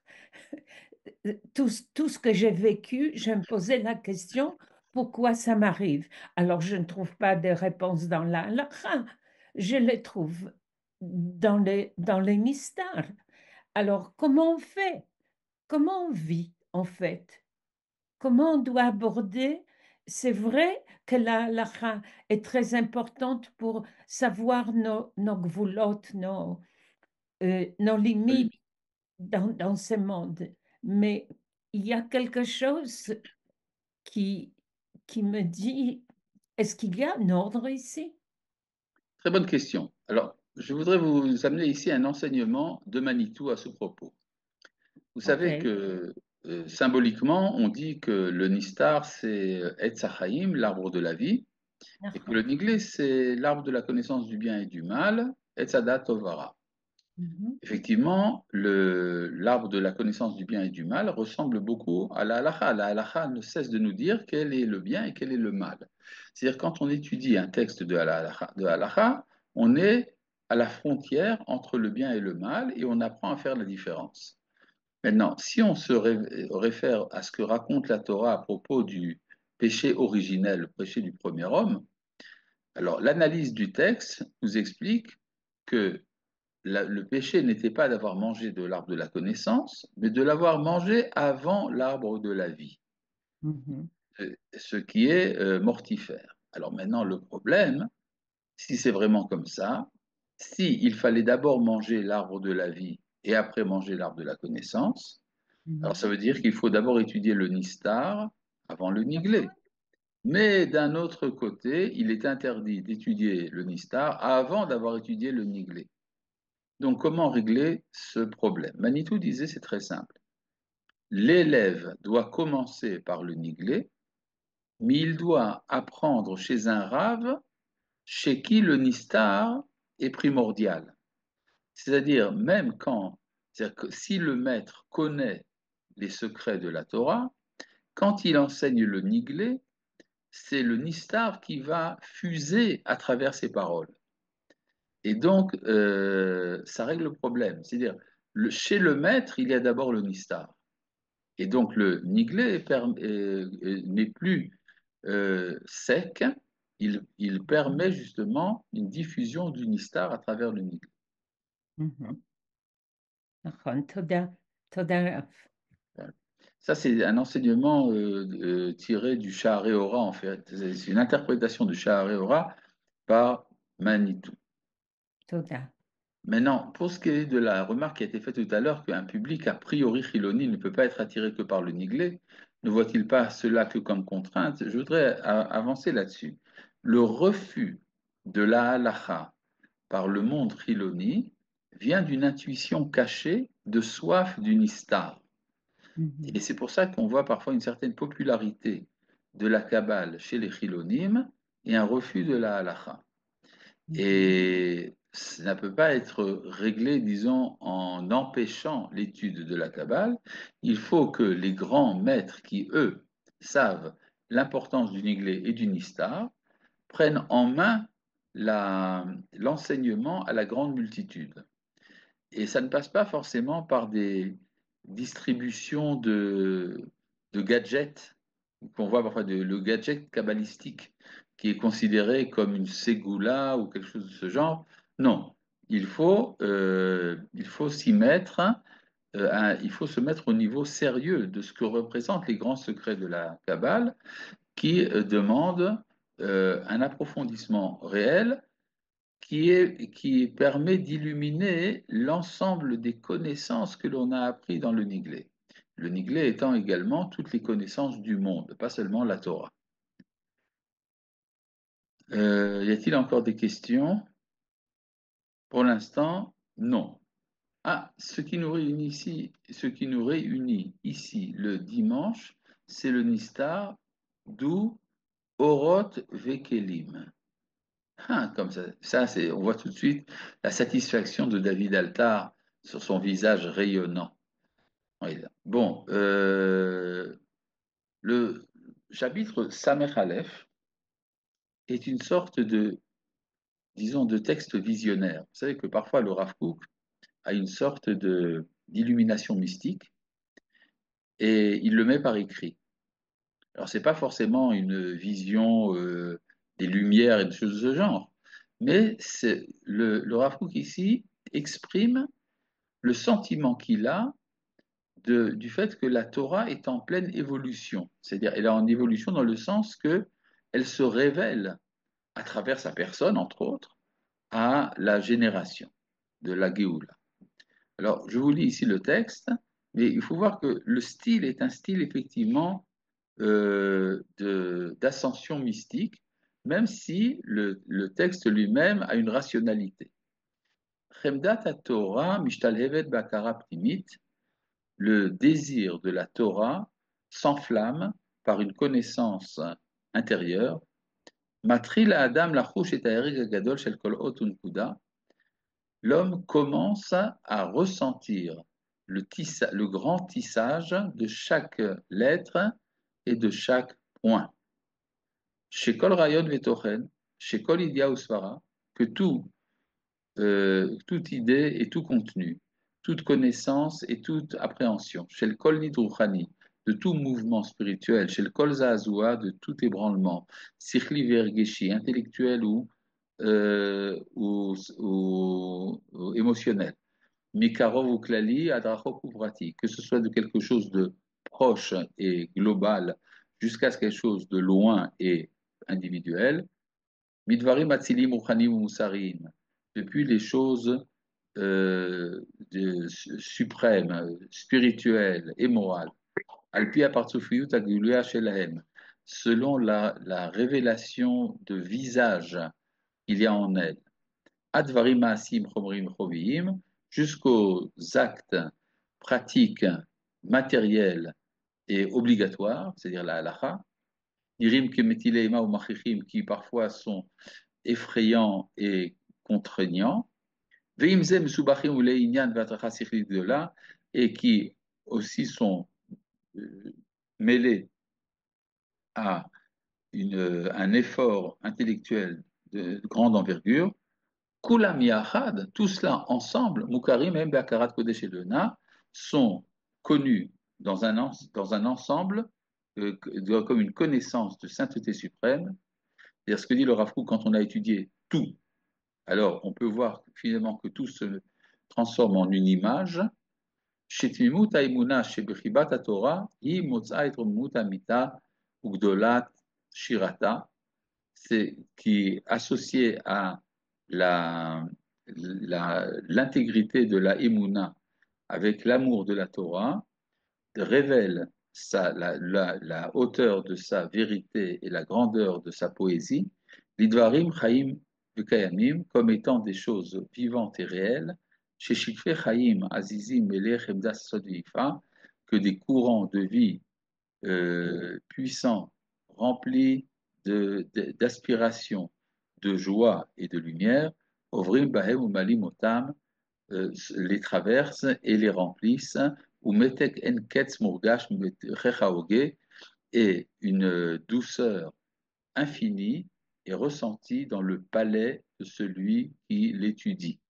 Tout ce que j'ai vécu, je me posais la question, pourquoi ça m'arrive? Alors, je ne trouve pas de réponse dans la halakha, je les trouve dans les mystères. Alors, comment on fait? Comment on vit, en fait? Comment on doit aborder? C'est vrai que la halakha est très importante pour savoir nos gvulot, nos limites dans ce monde. Mais il y a quelque chose qui, qui me dit, est-ce qu'il y a un ordre ici? Très bonne question. Alors, je voudrais vous amener ici un enseignement de Manitou à ce propos. Vous Ok, savez que symboliquement, on dit que le Nistar, c'est Etz Hachaim, l'arbre de la vie, et que le d'accord. Niglé, c'est l'arbre de la connaissance du bien et du mal, Etz Hadat Tovara. Mhm, Effectivement, l'arbre de la connaissance du bien et du mal ressemble beaucoup à la halakha. La halakha ne cesse de nous dire quel est le bien et quel est le mal. C'est-à-dire, quand on étudie un texte de halakha, on est à la frontière entre le bien et le mal et on apprend à faire la différence. Maintenant, si on se réfère à ce que raconte la Torah à propos du péché originel, le péché du premier homme, alors l'analyse du texte nous explique que le péché n'était pas d'avoir mangé de l'arbre de la connaissance, mais de l'avoir mangé avant l'arbre de la vie, mhm, ce qui est mortifère. Alors maintenant, le problème, si c'est vraiment comme ça, si il fallait d'abord manger l'arbre de la vie et après manger l'arbre de la connaissance, alors ça mhm. veut dire qu'il faut d'abord étudier le nistar avant le niglé. Mais d'un autre côté, il est interdit d'étudier le nistar avant d'avoir étudié le niglé. Donc, comment régler ce problème? Manitou disait, c'est très simple. L'élève doit commencer par le niglé, mais il doit apprendre chez un rave chez qui le nistar est primordial. C'est-à-dire, même quand, c'est-à-dire que si le maître connaît les secrets de la Torah, quand il enseigne le niglé, c'est le nistar qui va fuser à travers ses paroles. Et donc, ça règle le problème. C'est-à-dire, chez le maître, il y a d'abord le nistar. Et donc, le niglé n'est plus sec, il permet justement une diffusion du nistar à travers le niglé. Mhm. נכון, תודה, תודה רב. Ça, c'est un enseignement tiré du Shaharei Ora, en fait. C'est une interprétation du Shaharei Ora par Manitou. תודה. Maintenant, pour ce qui est de la remarque qui a été faite tout à l'heure, qu'un public a priori chiloni ne peut pas être attiré que par le niglé, ne voit-il pas cela que comme contrainte? Je voudrais avancer là-dessus. Le refus de la halacha par le monde chiloni vient d'une intuition cachée de soif du nistar. Et Mhm, c'est pour ça qu'on voit parfois une certaine popularité de la Kabbale chez les chilonim et un refus de la halacha. mhm, Et ça ne peut pas être réglé, disons, en empêchant l'étude de la Kabbale. Il faut que les grands maîtres qui, eux, savent l'importance du Niglé et du Nistar, prennent en main l'enseignement à la grande multitude. Et ça ne passe pas forcément par des distributions de gadgets, qu'on voit parfois le gadget kabbalistique, qui est considéré comme une ségoula ou quelque chose de ce genre. Non, il faut s'y mettre, hein, il faut se mettre au niveau sérieux de ce que représentent les grands secrets de la Kabbale, qui demandent un approfondissement réel qui permet d'illuminer l'ensemble des connaissances que l'on a appris dans le Niglé. Le Niglé étant également toutes les connaissances du monde, pas seulement la Torah. Y a-t-il encore des questions? Pour l'instant, non. Ah, ce qui nous réunit ici le dimanche, c'est le Nistar, d'où Oroth Vekelim. Ah, comme ça c'est, on voit tout de suite la satisfaction de David Altar sur son visage rayonnant. Oui, bon, chapitre Samech Aleph est une sorte de, disons, de texte visionnaire. Vous savez que parfois le Rav Kook a une sorte d'illumination mystique et il le met par écrit. Alors, c'est pas forcément une vision des lumières et des choses de ce genre, mais le Rav Kook ici exprime le sentiment qu'il a du fait que la Torah est en pleine évolution. C'est-à-dire, elle est en évolution dans le sens que elle se révèle à travers sa personne, entre autres, à la génération de la Géoula. Alors, je vous lis ici le texte, mais il faut voir que le style est un style effectivement d'ascension mystique, même si le texte lui-même a une rationalité. Chemdat Torah mishtalhevet bakara pnimit, le désir de la Torah s'enflamme par une connaissance intérieure. Matril Adam lachouch et ha'erig gadol shel kol ot unkuda, l'homme commence à ressentir le grand tissage de chaque lettre et de chaque point. Chez Kol Rayon Vetochen, chez Kol Idia Usvara, que toute idée et tout contenu, toute connaissance et toute appréhension, chez le Kol Nidruchani, de tout mouvement spirituel, chez le Kol Zazua, de tout ébranlement, Sichli Vergeshi, intellectuel ou émotionnel, Mikarov ou Klali, Adrachok ou Vrati, que ce soit de quelque chose de proche et global jusqu'à quelque chose de loin et individuel, Midvarim Atzilim Uchanim Musarim, depuis les choses suprêmes, spirituelles et morales, Alpi Apartsufiyut Aguluya Shelahem, selon la révélation de visage qu'il y a en elle, Advarim Maasim Chomrim Choviim, jusqu'aux actes pratiques, matériels et obligatoires, c'est-à-dire la halacha, Irim Kemetileima ou Machichim, qui parfois sont effrayants et contraignants, Veimze Mesubachim ou Leinyan Vatracha Sichlit Gdola, et qui aussi sont mêlés à un effort intellectuel de grande envergure, Kulam Yachad, tout cela ensemble, Mukarim et Be'akarat Kodesh Elona, sont connus dans un ensemble, comme une connaissance de sainteté suprême. C'est-à-dire ce que dit le Rav Kook quand on a étudié tout. Alors, on peut voir finalement que tout se transforme en une image. Shetmimut haimuna shebechibat haTorah hi motza et romut amita ugdolat shirata, c'est qui est associé à l'intégrité de la Emouna avec l'amour de la Torah, révèle la hauteur de sa vérité et la grandeur de sa poésie, l'idvarim chaim v'kayamim, comme étant des choses vivantes et réelles, chez Shikfe chaim azizim melech emdas sodifa, que des courants de vie puissants, remplis d'aspiration, de joie et de lumière, Ovrim Bahem ou Malim Otam, les traversent et les remplissent, ou Metek En Ketz Murgash Chechaoge, et une douceur infinie est ressentie dans le palais de celui qui l'étudie.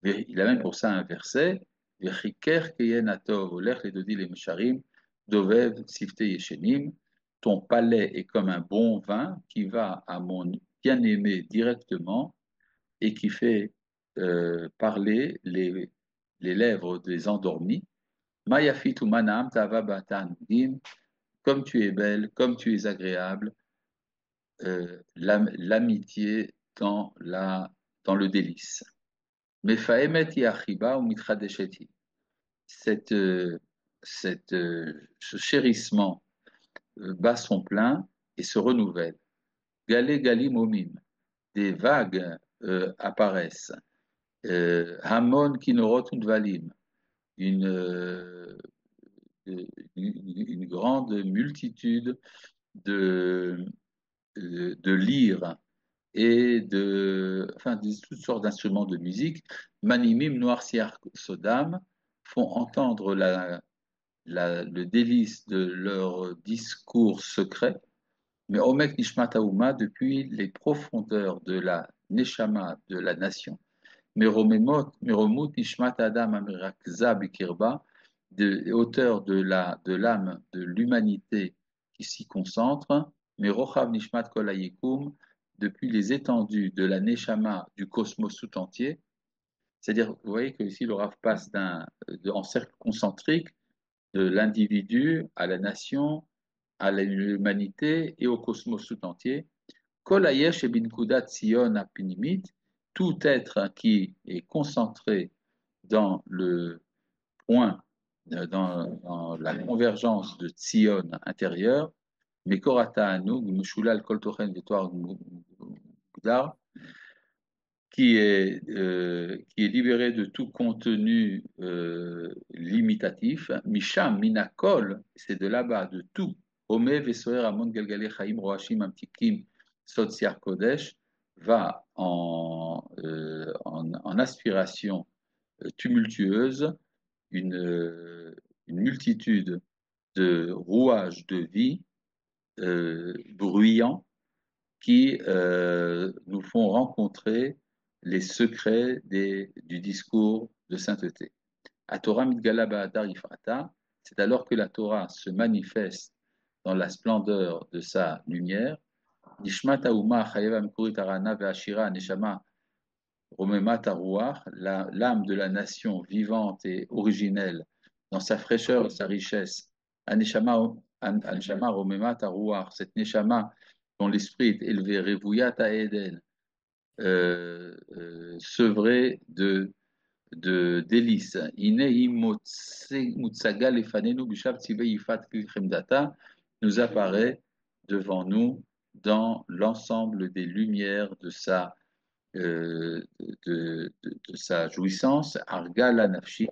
Il a même pour ça un verset, Vechiker Keyen Atov, Olech Ledodi Le Mesharim, Dovev Sifte Yeshenim, ton palais est comme un bon vin qui va à mon bien-aimé directement et qui fait parler les lèvres des endormis. Mayafit ou manam tava batan dim, comme tu es belle, comme tu es agréable, l'amitié dans le délice. Mefaemet yachiba ou mitradesheti. Ce chérissement bat son plein et se renouvelle. Galé gali momim, des vagues apparaissent. Hamon kinorot udvalim, une, une grande multitude de lyres et toutes sortes d'instruments de musique. Manimim noirciar sodam font entendre le délice de leur discours secret. Mais Omek Nishmat Haouma, depuis les profondeurs de la Neshama de la nation, Meromut Nishmat Adam Amirakza Bikirba, de hauteur de l'âme de l'humanité qui s'y concentre, Merochav Nishmat Kol Hayekum, depuis les étendues de la Neshama du cosmos tout entier. C'est-à-dire, vous voyez que ici le Rav passe en cercle concentrique de l'individu à la nation, à l'humanité et au cosmos tout entier. Kol Hayesh Binkudat Tzion Apinimit, tout être qui est concentré dans le point, dans la convergence de Tzion intérieur, Mekorata Anu, Meshulal Kol Tochen Vetoar Gudar, qui est libéré de tout contenu limitatif. Misham, Minakol, c'est de là-bas, de tout. Ome, Vesoer, Amon, Galgale, Chaim, Roachim, Amtikim, Sotsiar Kodesh, va en aspiration tumultueuse, une multitude de rouages de vie bruyants qui nous font rencontrer les secrets du discours de sainteté. À Torah Midgala Ba'adar Ifrata, c'est alors que la Torah se manifeste dans la splendeur de sa lumière. Nishmat Haouma Chayev Amkurit Arana Ve'ashira Neshama Romemat Haruach, l'âme de la nation vivante et originelle, dans sa fraîcheur et sa richesse. Aneshama Romemat Haruach, cette Neshama dont l'esprit est élevé, Revuyat Eden, sevré de délices. Inehi Mutsaga Lefanenu Bishav Tzivei Yifat Chemdata nous apparaît devant nous dans l'ensemble des lumières de sa jouissance, Argala Nafshi,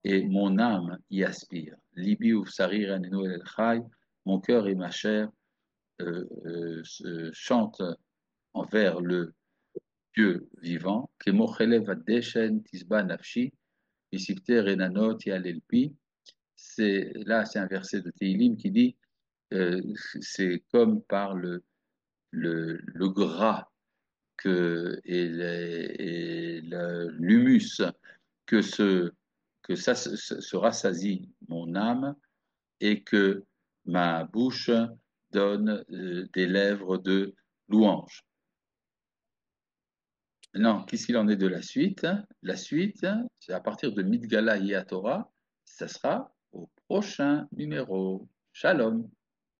et mon âme y aspire. Libi Ufsari Ranenu El Chai, mon cœur et ma chair chantent envers le Dieu vivant, Kemochelev Adeshen Tisba Nafshi, Isipte Renanot Yalelpi. C'est un verset de Teilim qui dit c'est comme par le gras et l'humus que ça se rassasie mon âme et que ma bouche donne des lèvres de louange. Non, qu'est-ce qu'il en est de la suite? La suite, c'est à partir de Midgala Torah, ça sera au prochain numéro. Shalom.